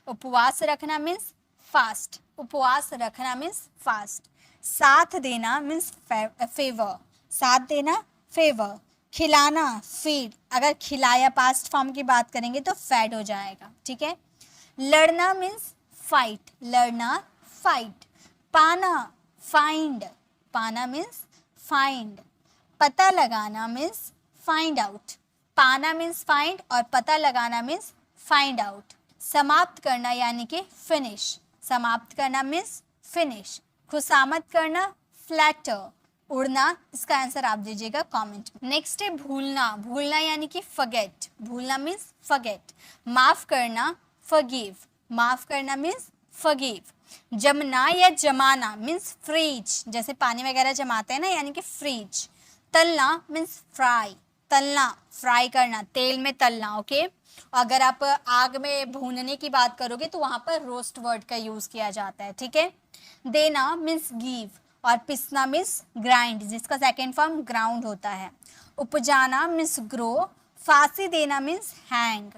उपवास रखना मीन्स फास्ट, उपवास रखना मीन्स फास्ट। साथ देना मीन्स फेवर, साथ देना, फेवर। खिलाना, फीड, अगर खिलाया पास्ट फॉर्म की बात करेंगे तो फैड हो जाएगा, ठीक है। लड़ना मीन्स फाइट, लड़ना, फाइट। पाना, फाइंड, पाना मीन्स फाइंड। पता लगाना मीन्स फाइंड आउट, पाना मीन्स फाइंड और पता लगाना मीन्स फाइंड आउट। समाप्त करना यानी कि फिनिश, समाप्त करना मीन्स फिनिश। खुशामद करना, फ्लैटर। उड़ना, इसका आंसर आप दीजिएगा कमेंट में। नेक्स्ट है भूलना। भूलना यानी कि फॉरगेट, भूलना मीन्स फॉरगेट। माफ करना, फॉरगिव, माफ करना मीन्स फॉरगिव। जमना या जमाना मीन्स फ्रीज, जैसे पानी वगैरह जमाते हैं ना, यानी कि फ्रीज। तलना मीन्स फ्राई, तलना, फ्राई करना, तेल में तलना, ओके। अगर आप आग में भूनने की बात करोगे तो वहां पर रोस्ट वर्ड का यूज किया जाता है, ठीक है। देना मीन्स गिव और पिसना मीन्स ग्राइंड, जिसका सेकेंड फॉर्म ग्राउंड होता है। उपजाना मीन्स ग्रो। फांसी देना मीन्स हैंग।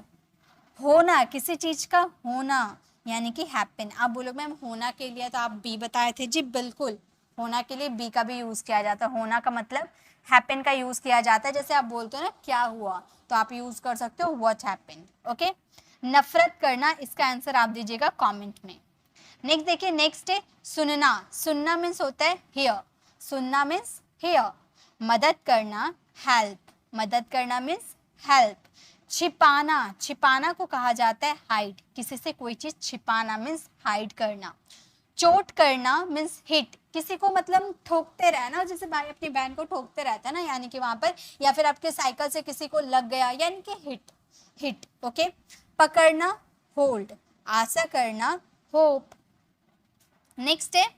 होना, किसी चीज का होना, यानी कि हैपन। आप बोलो मैम होना के लिए तो आप बी बताए थे, जी बिल्कुल, होना के लिए बी का भी यूज किया जाता है। होना का मतलब हैपन का यूज किया जाता है। जैसे आप बोलते हो ना क्या हुआ, तो आप यूज कर सकते हो व्हाट हैपेंड। ओके, नफरत करना, इसका आंसर आप दीजिएगा कमेंट में। नेक्स्ट देखिए, नेक्स्ट है सुनना। सुनना मीन्स होता है हियर, सुनना मीन्स हियर। मदद करना, हेल्प, मदद करना मीन्स हेल्प। छिपाना, छिपाना को कहा जाता है हाइड, किसी से कोई चीज छिपाना मीन्स हाइड करना। चोट करना मीन्स हिट, किसी को मतलब ठोकते रहना, जैसे भाई अपनी बहन को ठोकते रहता है ना, यानी कि वहां पर, या फिर आपके साइकिल से किसी को लग गया, यानी कि हिट, हिट। ओके, पकड़ना होल्ड, आशा करना होप। नेक्स्ट है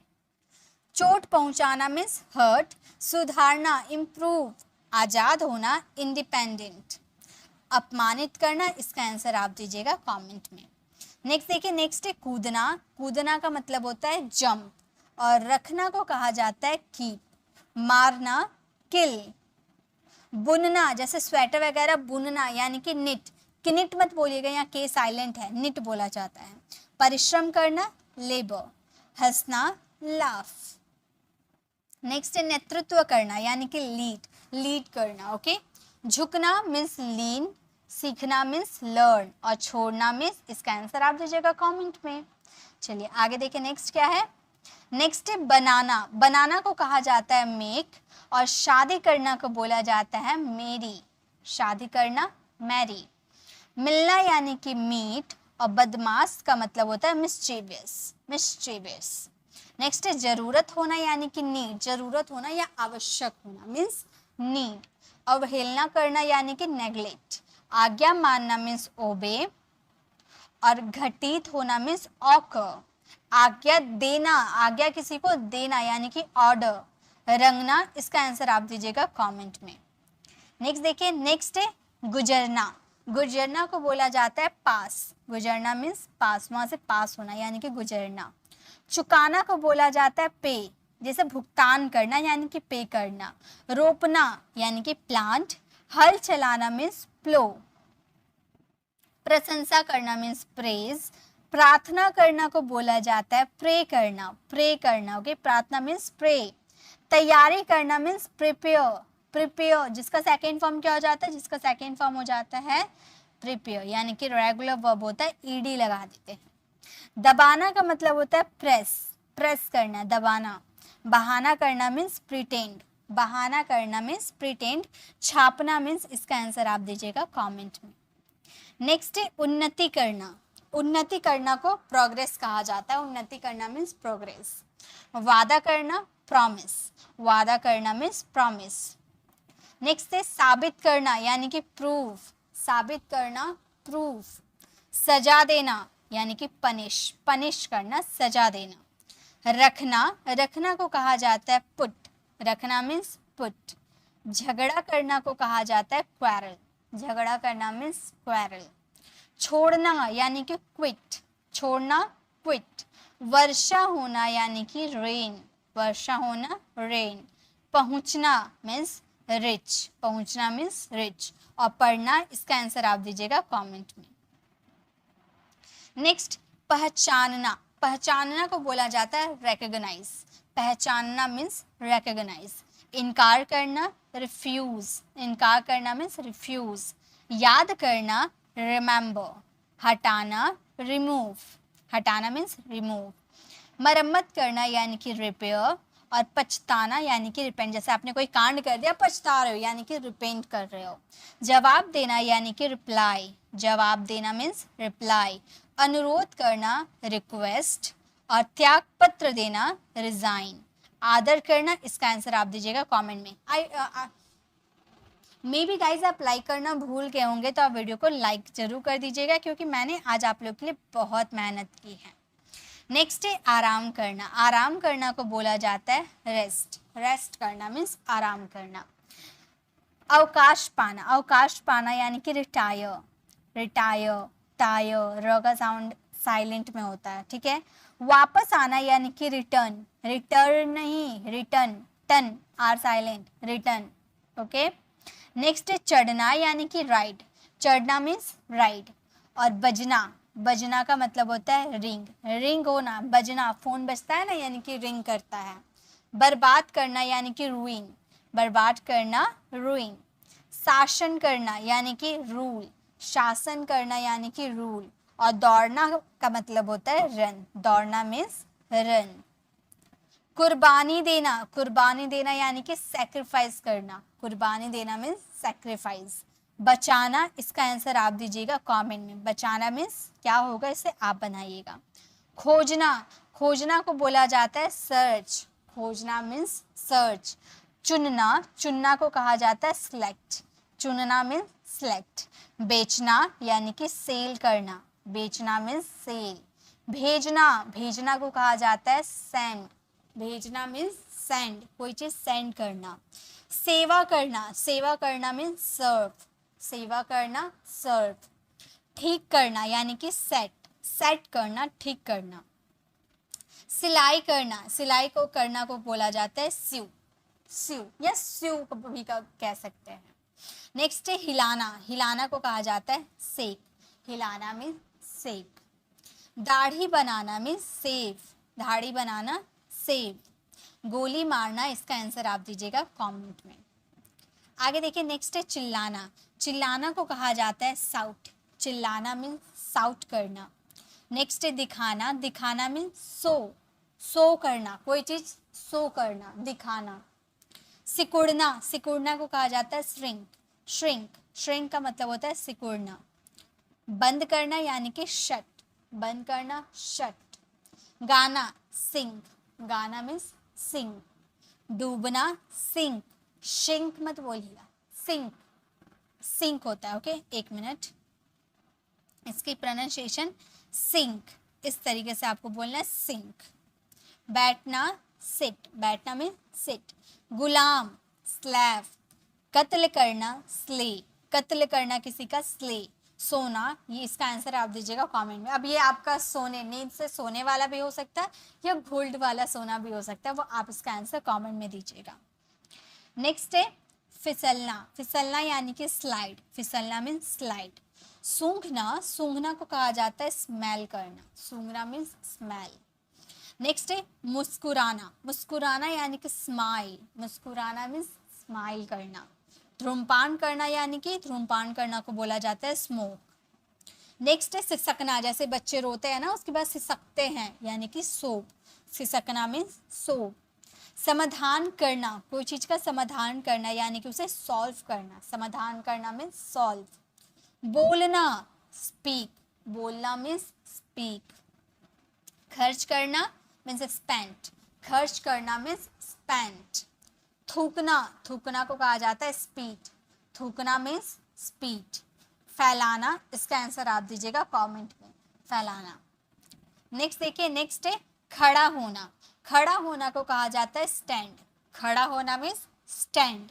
चोट पहुंचाना मीन्स हर्ट, सुधारना इम्प्रूव, आजाद होना इंडिपेंडेंट, अपमानित करना, इसका आंसर आप दीजिएगा कमेंट में। नेक्स्ट देखिए, नेक्स्ट है कूदना। कूदना का मतलब होता है जंप, और रखना को कहा जाता है कीप, मारना किल। बुनना, जैसे स्वेटर वगैरह बुनना, यानी कि निट, किनिट मत बोलिएगा, यहाँ के साइलेंट है, निट बोला जाता है। परिश्रम करना लेबर, हंसना लाफ। नेक्स्ट है नेतृत्व करना, यानी कि लीड, लीड करना। ओके, झुकना मीन्स लीन, सीखना मीन्स लर्न, और छोड़ना मीन्स, इसका आंसर आप दीजिएगा कमेंट में। चलिए आगे देखिए, नेक्स्ट क्या है। नेक्स्ट है बनाना। बनाना को कहा जाता है मेक, और शादी करना को बोला जाता है मेरी, शादी करना मैरी। मिलना यानी कि मीट, और बदमाश का मतलब होता है मिस्चीवियस, मिस्चीवियस। नेक्स्ट है जरूरत होना, यानी कि नीड, जरूरत होना या आवश्यक होना मीन्स नीड। अवहेलना करना यानी कि नेग्लेक्ट। आज्ञा मानना मीन्स ओबे, और घटित होना मीन्स ऑकर। आज्ञा देना, आज्ञा किसी को देना, यानी कि ऑर्डर। रंगना, इसका आंसर आप दीजिएगा कमेंट में। नेक्स्ट देखिए, नेक्स्ट है गुजरना। गुजरना को बोला जाता है पास, गुजरना मीन्स पास, वहां से पास होना, यानी कि गुजरना। चुकाना को बोला जाता है पे, जैसे भुगतान करना, यानी कि पे करना। रोपना यानी कि प्लांट। हल चलाना मीन्स प्लो। प्रशंसा करना मीन्स प्रेज। प्रार्थना करना को बोला जाता है प्रे करना, प्रे करना। ओके, प्रार्थना मीन्स प्रे। तैयारी करना मीन्स प्रिपेयर, प्रिपेयर, जिसका सेकेंड फॉर्म क्या हो जाता है, जिसका सेकेंड फॉर्म हो जाता है प्रिपेयर, यानी कि रेगुलर वर्ब होता है, ईडी लगा देते हैं। दबाना का मतलब होता है प्रेस, प्रेस करना, दबाना। बहाना करना मीन्स प्रिटेंड, बहाना करना मीन्स प्रिटेंड। छापना मीन्स, इसका आंसर आप दीजिएगा कमेंट में। नेक्स्ट है उन्नति करना। उन्नति करना को प्रोग्रेस कहा जाता है, उन्नति करना मीन्स प्रोग्रेस। वादा करना प्रॉमिस, वादा करना मीन्स प्रॉमिस। नेक्स्ट है साबित करना, यानी कि प्रूव, साबित करना प्रूफ। सजा देना यानी कि पनिश, पनिश करना, सजा देना। रखना, रखना को कहा जाता है पुट, रखना मीन्स पुट। झगड़ा करना को कहा जाता है क्वारल, झगड़ा करना मीन्स क्वारल। छोड़ना यानी कि क्विट, छोड़ना क्विट। वर्षा होना यानी कि रेन, वर्षा होना रेन। पहुंचना मीन्स रिच, पहुंचना मीन्स रिच। और पढ़ना, इसका आंसर आप दीजिएगा कमेंट में। नेक्स्ट पहचानना, पहचानना को बोला जाता है रिकॉग्नाइज, पहचानना मीन्स रिकॉग्नाइज। इनकार करना रिफ्यूज, इनकार करना मीन्स रिफ्यूज। याद करना रिमेंबर। हटाना रिमूव, हटाना मीन्स रिमूव। मरम्मत करना यानी कि रिपेयर। और पछताना यानी कि रिपेंट, जैसे आपने कोई कांड कर दिया, पछता रहे हो, यानी कि रिपेंट कर रहे हो। जवाब देना यानी कि रिप्लाई, जवाब देना मीन्स रिप्लाई। अनुरोध करना रिक्वेस्ट। और त्याग पत्र देना रिजाइन। आदर करना, इसका आंसर आप दीजिएगा कमेंट में। मे बी गाइज आप लाइक करना भूल गए होंगे, तो आप वीडियो को लाइक जरूर कर दीजिएगा, क्योंकि मैंने आज आप लोग के लिए बहुत मेहनत की है। नेक्स्ट है आराम करना, आराम करना को बोला जाता है रेस्ट, रेस्ट करना मीन्स आराम करना। अवकाश पाना, अवकाश पाना यानी कि रिटायर, रिटायर, टायर, र का साउंड साइलेंट में होता है, ठीक है। वापस आना यानी कि रिटर्न, रिटर्न नहीं return, turn R silent, return. Okay, next है चढ़ना यानी कि राइड, चढ़ना मीन्स राइड। और बजना, बजना का मतलब होता है रिंग, रिंग होना, बजना, फोन बजता है ना, यानी कि रिंग करता है। बर्बाद करना यानी कि रूइंग, बर्बाद करना, रूइंग। शासन करना यानी कि रूल, शासन करना यानी कि रूल। और दौड़ना का मतलब होता है रन, दौड़ना मीन्स रन। कुर्बानी देना, कुर्बानी देना यानी कि सैक्रिफाइस करना, कुर्बानी देना मीन्स सैक्रिफाइस। बचाना, इसका आंसर आप दीजिएगा कमेंट में, बचाना मीन्स क्या होगा, इसे आप बनाइएगा। खोजना, खोजना को बोला जाता है सर्च, खोजना मीन्स सर्च। चुनना, चुनना को कहा जाता है सिलेक्ट, चुनना मीन्स सिलेक्ट। बेचना यानी कि सेल करना, बेचना मीन्स सेल। भेजना, भेजना को कहा जाता है सेंड, भेजना मीन्स सेंड, कोई चीज सेंड करना। सेवा करना, सेवा करना मीन्स सर्व, सेवा करना, सर्व। ठीक करना यानी कि सेट, सेट करना, ठीक करना। सिलाई करना, सिलाई को करना को बोला जाता है स्यू, स्यू या स्यू भी कह सकते हैं। नेक्स्ट है हिलाना, हिलाना को कहा जाता है सेक, हिलाना मीन्स सेक। दाढ़ी बनाना मीन्स सेव, दाढ़ी बनाना सेव। गोली मारना, इसका आंसर आप दीजिएगा कमेंट में। आगे देखिए नेक्स्ट है चिल्लाना, चिल्लाना को कहा जाता है साउट, चिल्लाना मीन्स साउट करना। नेक्स्ट है दिखाना, दिखाना मीन्स शो, शो करना, कोई चीज शो करना, दिखाना। सिकुड़ना, सिकुड़ना को कहा जाता है श्रिंक, श्रिंक, श्रिंक का मतलब होता है सिकुड़ना। बंद करना यानी कि शट, बंद करना, शट। गाना, सिंग, गाना मीन्स सिंग। डूबना, सिंक, शिंक मत बोलिएगा, सिंक, सिंक होता है, ओके। एक मिनट, इसकी प्रोनाउंसिएशन सिंक, इस तरीके से आपको बोलना है, सिंक। बैठना, सिट, बैठना मीन्स सिट। गुलाम, स्लेव। कत्ल करना, स्ले, कत्ल करना किसी का, स्ले। सोना, ये इसका आंसर आप दीजिएगा कमेंट में। अब ये आपका सोने, नींद से सोने वाला भी हो सकता है या गोल्ड वाला सोना भी हो सकता है, वो आप इसका आंसर कमेंट में दीजिएगा। नेक्स्ट है फिसलना, फिसलना यानी कि स्लाइड, फिसलना मीन्स स्लाइड। सूंघना, सूंघना को कहा जाता है स्मेल करना, सूंघना मीन्स स्मेल। नेक्स्ट है मुस्कुराना, मुस्कुराना यानी कि स्माइल, मुस्कुराना मीन्स स्माइल करना। धूम्रपान करना यानी कि धूम्रपान करना को बोला जाता है स्मोक। नेक्स्ट है सिसकना, जैसे बच्चे रोते हैं ना उसके बाद सिसकते हैं यानी कि सोप, सिसकना मीन्स सोप। समाधान करना, कोई चीज का समाधान करना यानी कि उसे सॉल्व करना, समाधान करना मीन्स सॉल्व। बोलना, स्पीक, बोलना मीन्स स्पीक। खर्च करना मीन्स स्पेंट, खर्च करना मीन्स स्पेंट। थूकना, थूकना को कहा जाता है स्पीट, थूकना मीन्स स्पीट। फैलाना, इसका आंसर आप दीजिएगा कमेंट में, फैलाना। नेक्स्ट देखिए, नेक्स्ट है खड़ा होना, खड़ा होना को कहा जाता है स्टैंड, खड़ा होना मीन्स स्टैंड।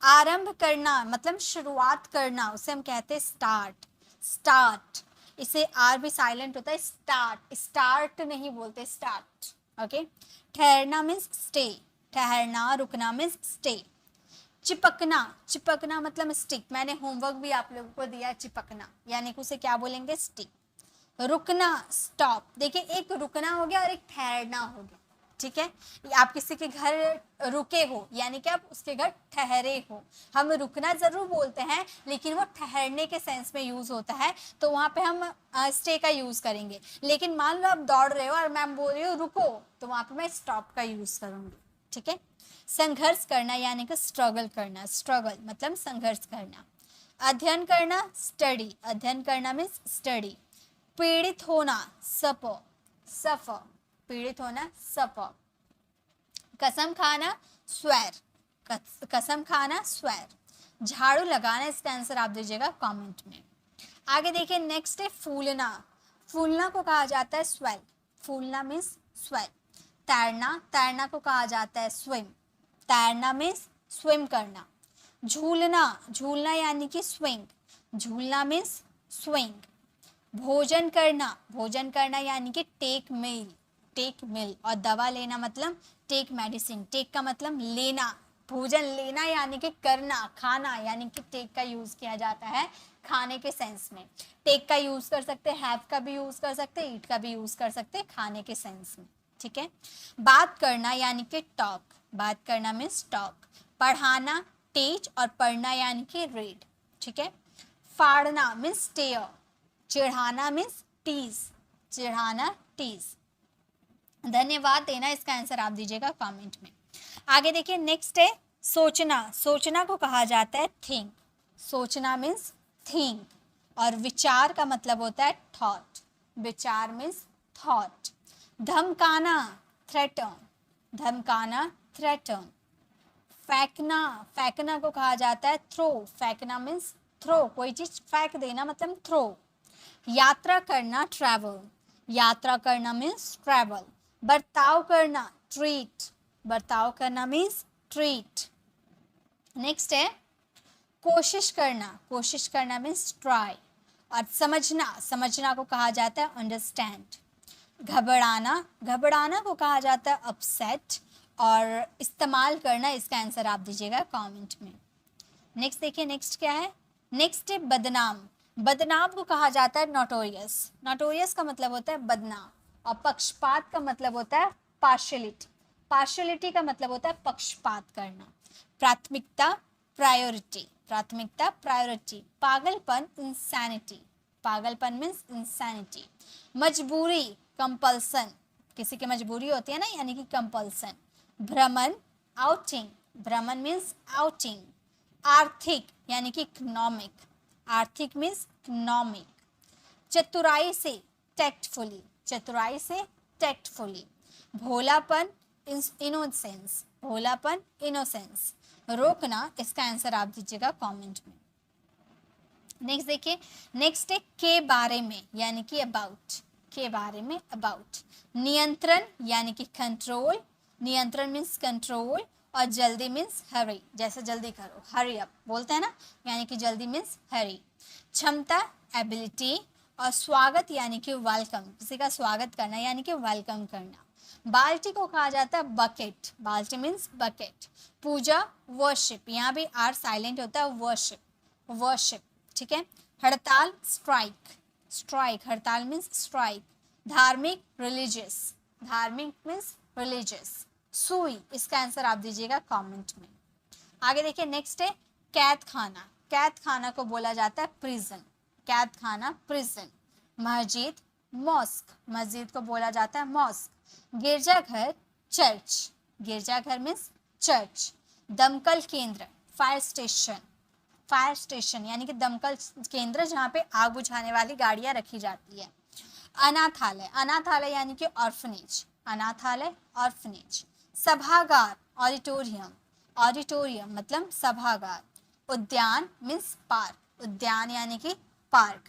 आरंभ करना मतलब शुरुआत करना, उसे हम कहते हैं स्टार्ट, स्टार्ट, इसे आर भी साइलेंट होता है, स्टार्ट, स्टार्ट नहीं बोलते, स्टार्ट, ओके। ठहरना मीन्स स्टे, ठहरना, रुकना मीन्स स्टे। चिपकना, चिपकना मतलब स्टिक, मैंने होमवर्क भी आप लोगों को दिया, चिपकना यानी कि उसे क्या बोलेंगे, स्टिक। रुकना, स्टॉप, देखिए एक रुकना हो गया और एक ठहरना हो गया, ठीक है। आप किसी के घर रुके हो यानी कि आप उसके घर ठहरे हो, हम रुकना जरूर बोलते हैं लेकिन वो ठहरने के सेंस में यूज होता है, तो वहां पे हम स्टे का यूज करेंगे। लेकिन मान लो आप दौड़ रहे हो और मैं बोल रही हूँ रुको, तो वहां पे मैं स्टॉप का यूज करूंगी, ठीक है। संघर्ष करना यानी कि स्ट्रगल करना, स्ट्रगल मतलब संघर्ष करना। अध्ययन करना, स्टडी, अध्ययन करना मीन्स स्टडी। पीड़ित होना, सफर, सफर, पीड़ित होना, सफर। कसम खाना, स्वेर, कसम खाना, स्वेर। झाड़ू लगाना, इसका आंसर आप दीजिएगा कमेंट में। आगे देखिए नेक्स्ट है फूलना, फूलना को कहा जाता है स्वेल, फूलना मीन्स स्वेल। तैरना, तैरना को कहा जाता है स्विम, तैरना मीन्स स्विम करना। झूलना, झूलना यानी कि स्विंग, झूलना मीन्स स्विंग। भोजन करना, भोजन करना यानी कि टेक मील, टेक मील। और दवा लेना मतलब टेक मेडिसिन, टेक का मतलब लेना, भोजन लेना यानी कि करना, खाना यानी कि टेक का यूज किया जाता है खाने के सेंस में। टेक का यूज कर सकते हैं, हैव का भी यूज कर सकते हैं, ईट का भी यूज कर सकते हैं खाने के सेंस में, ठीक है। बात करना यानी कि टॉक, बात करना मीन्स टॉक। पढ़ाना टीच, और पढ़ना यानी कि रीड, ठीक है। फाड़ना मीन्स टेयर, चिढ़ाना मीन्स टीज, चिढ़ाना टीज। धन्यवाद देना, इसका आंसर आप दीजिएगा कमेंट में। आगे देखिए नेक्स्ट है सोचना। सोचना को कहा जाता है थिंक, सोचना मीन्स थिंक। और विचार का मतलब होता है थॉट, विचार मीन्स थॉट। धमकाना थ्रेटन, धमकाना थ्रेटन। फेंकना, फेंकना को कहा जाता है थ्रो, फेंकना मीन्स थ्रो, कोई चीज फेंक देना मतलब थ्रो। यात्रा करना ट्रैवल, यात्रा करना मीन्स ट्रैवल। बर्ताव करना ट्रीट, बर्ताव करना मीन्स ट्रीट। नेक्स्ट है कोशिश करना, कोशिश करना मीन्स ट्राई। और समझना, समझना को कहा जाता है अंडरस्टैंड। घबराना, घबराना को कहा जाता है अपसेट। और इस्तेमाल करना, इसका आंसर आप दीजिएगा कमेंट में। नेक्स्ट देखिए नेक्स्ट क्या है, नेक्स्ट है बदनाम। बदनाम को कहा जाता है नोटोरियस, नोटोरियस का मतलब होता है बदनाम। और पक्षपात का मतलब होता है पार्शियलिटी, पार्शियलिटी का मतलब होता है पक्षपात करना। प्राथमिकता प्रायोरिटी, प्राथमिकता प्रायोरिटी। पागलपन इंसैनिटी, पागलपन मीन्स इंसैनिटी। मजबूरी कंपल्सन, किसी की मजबूरी होती है ना, यानी कि कंपल्सन। भ्रमण आउटिंग, भ्रमण मीन्स आउटिंग। आर्थिक यानी कि इकोनॉमिक, आर्थिक मीन्स इकोनॉमिक। चतुराई से टैक्टफुली, चतुराई से टैक्टफुली। भोलापन इनोसेंस, भोलापन इनोसेंस। रोकना, इसका आंसर आप दीजिएगा कमेंट में। नेक्स्ट देखिए नेक्स्ट है के बारे में यानी कि अबाउट, के बारे में अबाउट। नियंत्रण यानी कि कंट्रोल, नियंत्रण मीन्स कंट्रोल। और जल्दी मीन्स हरी, जैसे जल्दी करो, हरी अप बोलते हैं ना, यानी कि जल्दी मीन्स हरी। क्षमता एबिलिटी। और स्वागत यानी कि वेलकम, किसी का स्वागत करना यानी कि वेलकम करना। बाल्टी को कहा जाता है बकेट, बाल्टी मीन्स बकेट। पूजा वर्शिप, यहाँ भी आर साइलेंट होता है, वर्शिप, वर्शिप, ठीक है। हड़ताल स्ट्राइक, स्ट्राइक, हड़ताल मीन्स स्ट्राइक। धार्मिक रिलीजियस, धार्मिक मीन्स रिलीजियस। सुई, इसका आंसर आप दीजिएगा कमेंट में। आगे देखिए नेक्स्ट है कैद खाना, कैद खाना को बोला जाता है प्रिजन, कैद खाना प्रिजन। मस्जिद मॉस्क, मस्जिद को बोला जाता है मॉस्क। गिरजाघर चर्च, गिरजाघर मीन्स चर्च। दमकल केंद्र फायर स्टेशन, फायर स्टेशन यानी कि दमकल केंद्र जहाँ पे आग बुझाने वाली गाड़ियाँ रखी जाती है। अनाथालय, अनाथालय यानी कि ऑर्फनेज, अनाथालय ऑर्फनेज। सभागार ऑडिटोरियम, ऑडिटोरियम मतलब सभागार। उद्यान मीन्स पार्क, उद्यान यानी कि पार्क।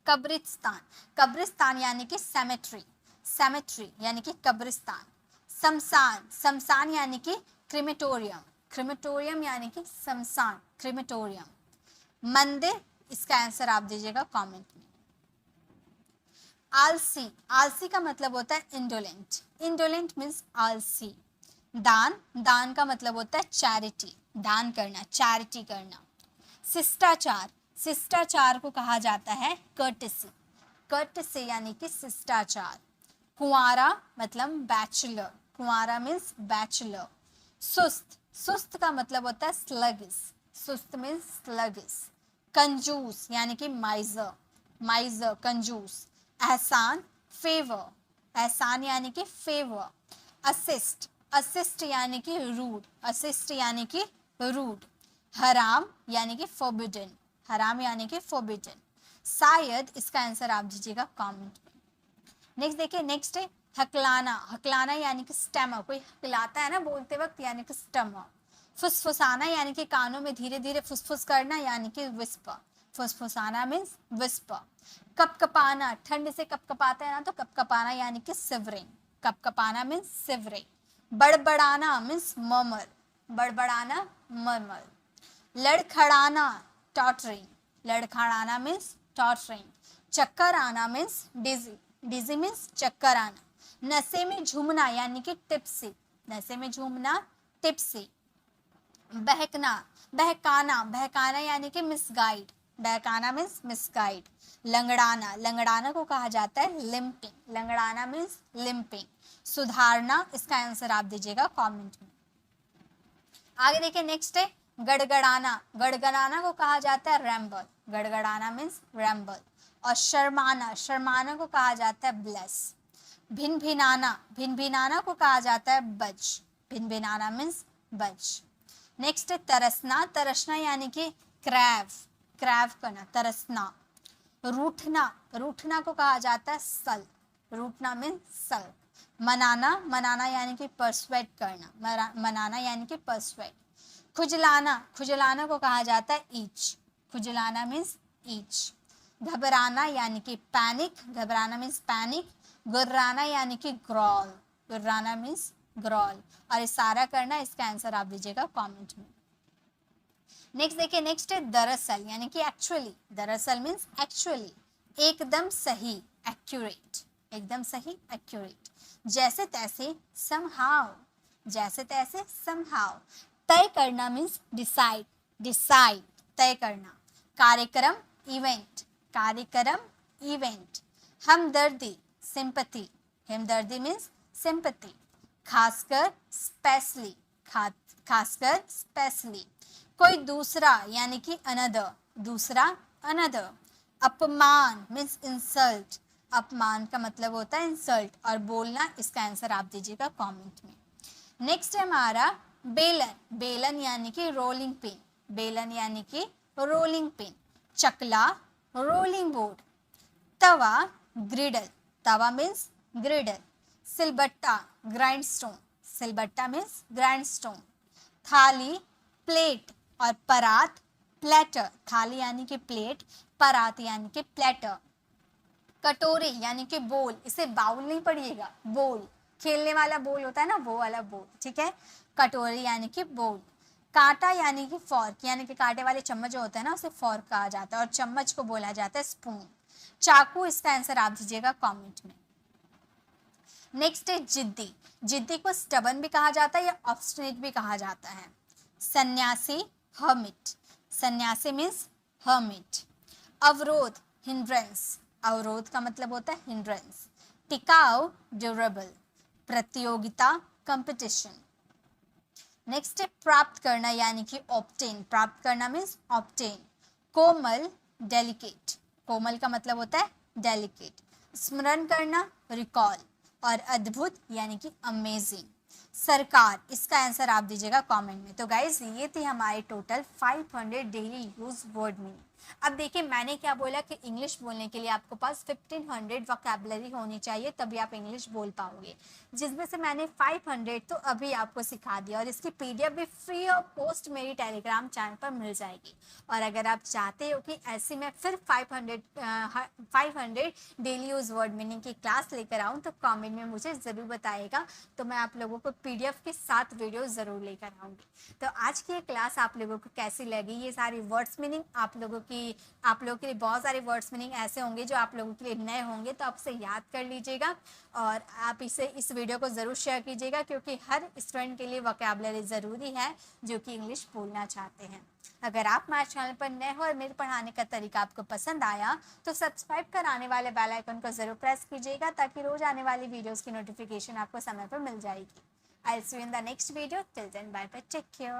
कब्रिस्तान, कब्रिस्तान यानी कि सेमेट्री, सेमेट्री यानी कि कब्रिस्तान। शमशान, शमशान यानी कि क्रिमेटोरियम, क्रिमेटोरियम यानी कि शमशान, क्रिमेटोरियम। मंदिर, इसका आंसर आप दीजिएगा कमेंट में। आलसी, आलसी का मतलब होता है इंडोलेंट, इंडोलेंट मीन्स आलसी। दान, दान का मतलब होता है चैरिटी, दान करना, चैरिटी करना। शिष्टाचार, शिष्टाचार को कहा जाता है कर्टेसी, कर्टेसी यानी कि शिष्टाचार। कुंवारा मतलब बैचलर, कुंवारा मीन्स बैचलर। सुस्त, सुस्त का मतलब होता है स्लगिस, सुस्त मीन्स स्लगिस। कंजूस यानी कि माइजर, माइजर कंजूस। एहसान फेवर, एहसान यानी कि फेवर। असिस्ट, असिस्ट यानी कि रूड, असिस्ट यानी कि रूड। हराम यानी कि फोरबिडन, हराम यानी कि फोरबिडन। शायद, इसका आंसर आप दीजिएगा कमेंट में। नेक्स्ट देखिए नेक्स्ट है हकलाना, हकलाना यानी कि स्टैमर, कोई हकलाता है ना बोलते वक्त यानी कि स्टमर। फुसफुसाना यानी कि कानों में धीरे धीरे फुसफुस करना यानी कि विस्पर, फुसफुसाना मीन्स विस्पर। कपकपाना, ठंड से कपकपाते हैं ना तो कपकपाना यानी कि सिवरिंग, कपकपाना मीन्स सिवरिंग। बड़बड़ाना मीन्स मर्मर, बड़बड़ाना मर्मर। लड़खड़ाना टॉटरिंग, लड़खड़ाना मीन्स टॉटरिंग। चक्कर आना मीन्स डिजी, डिजी मीन्स चक्कर आना। नशे में झूमना यानी कि टिप्सी, नशे में झूमना टिप्सी। बहकना, बहकाना, बहकाना यानी कि मिसगाइड, बहकाना मीन्स मिसगाइड। लंगड़ाना, लंगड़ाना को कहा जाता है लिम्पिंग, लंगड़ाना मीन्स लिम्पिंग। सुधारना, इसका आंसर आप दीजिएगा कमेंट में। आगे देखिए नेक्स्ट है गड़गड़ाना, गड़गड़ाना को कहा जाता है रैम्बल, गड़गड़ाना मीन्स रैम्बल। और शर्माना, शर्माना को कहा जाता है ब्लेस। भिनभिनाना, भिनभिनाना को कहा जाता है बज, भिनभिनाना मीन्स बज। नेक्स्ट है तरसना, तरसना यानी कि क्रैव, क्रैव करना, तरसना। रूठना, रूठना को कहा जाता है सल, रूठना मीन्स सल। मनाना, मनाना यानी कि परसुएट करना, मनाना यानी कि परसुएट। खुजलाना, खुजलाना को कहा जाता है ईच, खुजलाना मीन्स ईच। घबराना यानी कि पैनिक, घबराना मीन्स पैनिक। गुर्राना यानी कि ग्रॉल, गुर्राना मीन्स ग्रॉल। और इशारा करना, इसका आंसर आप दीजिएगा कमेंट में। नेक्स्ट देखिए नेक्स्ट है दरअसल यानी कि एक्चुअली, दरअसल मीन्स एक्चुअली, एकदम सही, एक्यूरेट, एकदम सही, एक्यूरेट। जैसे तैसे, somehow, जैसे तैसे somehow। तय करना मीन्स डिसाइड, डिसाइड, तय करना। कार्यक्रम इवेंट, कार्यक्रम इवेंट। हमदर्दी सिंपैथी, हमदर्दी मीन्स सिंपैथी। खासकर स्पेशली, खासकर स्पेशली। कोई दूसरा यानी कि अनदर, दूसरा अनदर। अपमान मीन्स इंसल्ट, अपमान का मतलब होता है इंसल्ट। और बोलना, इसका आंसर आप दीजिएगा कमेंट में। नेक्स्ट है हमारा बेलन, बेलन यानी कि रोलिंग पिन, बेलन यानी कि रोलिंग पिन। चकला रोलिंग बोर्ड। तवा ग्रिडल, तवा मीन्स ग्रिडल। सिलबट्टा ग्राइंडस्टोन, सिलबट्टा मीन्स ग्राइंडस्टोन। थाली प्लेट और परात प्लेटर, थाली यानी कि प्लेट, परात यानी कि प्लेटर। कटोरी यानी कि बोल, इसे बाउल नहीं पढ़िएगा, बोल, खेलने वाला बोल होता है ना, वो वाला बोल, ठीक है। कटोरी यानी कि बोल। कांटा यानी कि फॉर्क, यानी कि कांटे वाले चम्मच जो होते हैं ना, उसे फॉर्क कहा जाता है। और चम्मच को बोला जाता है स्पून। चाकू, इसका आंसर आप दीजिएगा कमेंट में। नेक्स्ट है जिद्दी, जिद्दी को स्टबन भी कहा जाता है या ऑब्स्टिनेट भी कहा जाता है। सन्यासी हर्मिट, सन्यासी मीन्स हर्मिट। अवरोध हिंड्रेंस, अवरोध का मतलब होता है हिंड्रेंस। टिकाऊ ड्यूरेबल। प्रतियोगिता कंपटीशन। नेक्स्ट है प्राप्त करना यानी कि ऑब्टेन, प्राप्त करना मीन्स ऑब्टेन। कोमल डेलिकेट, कोमल का मतलब होता है डेलिकेट। स्मरण करना रिकॉल। और अद्भुत यानी कि अमेजिंग। सरकार, इसका आंसर आप दीजिएगा कमेंट में। तो गाइज ये थी हमारी total 500 daily use word meaning. अब देखिए मैंने क्या बोला कि इंग्लिश बोलने के लिए आपको पास 1500 वोकैबुलरी होनी चाहिए, तभी आप इंग्लिश बोल पाओगे, जिसमें से मैंने 500 तो अभी आपको सिखा दिया। और इसकी पीडीएफ भी फ्री ऑफ कॉस्ट मेरी टेलीग्राम चैनल पर मिल जाएगी। और अगर आप चाहते हो कि ऐसी मैं फिर 500 डेली यूज वर्ड मीनिंग की क्लास लेकर आऊँ, तो कमेंट में मुझे ज़रूर बताइएगा, तो मैं आप लोगों को पीडीएफ के साथ वीडियो ज़रूर लेकर आऊँगी। तो आज की ये क्लास आप लोगों को कैसी लगी, ये सारी वर्ड्स मीनिंग आप लोगों के लिए बहुत सारे वर्ड्स मीनिंग ऐसे होंगे जो आप लोगों के लिए नए होंगे, तो आप उसे याद कर लीजिएगा। और आप इस वीडियो को ज़रूर शेयर कीजिएगा, क्योंकि हर स्टूडेंट के लिए वोकैबुलरी ज़रूरी है जो कि इंग्लिश बोलना चाहते हैं। अगर आप हमारे चैनल पर नए हो और मेरे पढ़ाने का तरीका आपको पसंद आया, तो सब्सक्राइब कर आने वाले बेल आइकन को ज़रूर प्रेस कीजिएगा, ताकि रोज़ आने वाली वीडियोज़ की नोटिफिकेशन आपको समय पर मिल जाएगी। I'll see you in the next video. Till then, bye bye. Take care.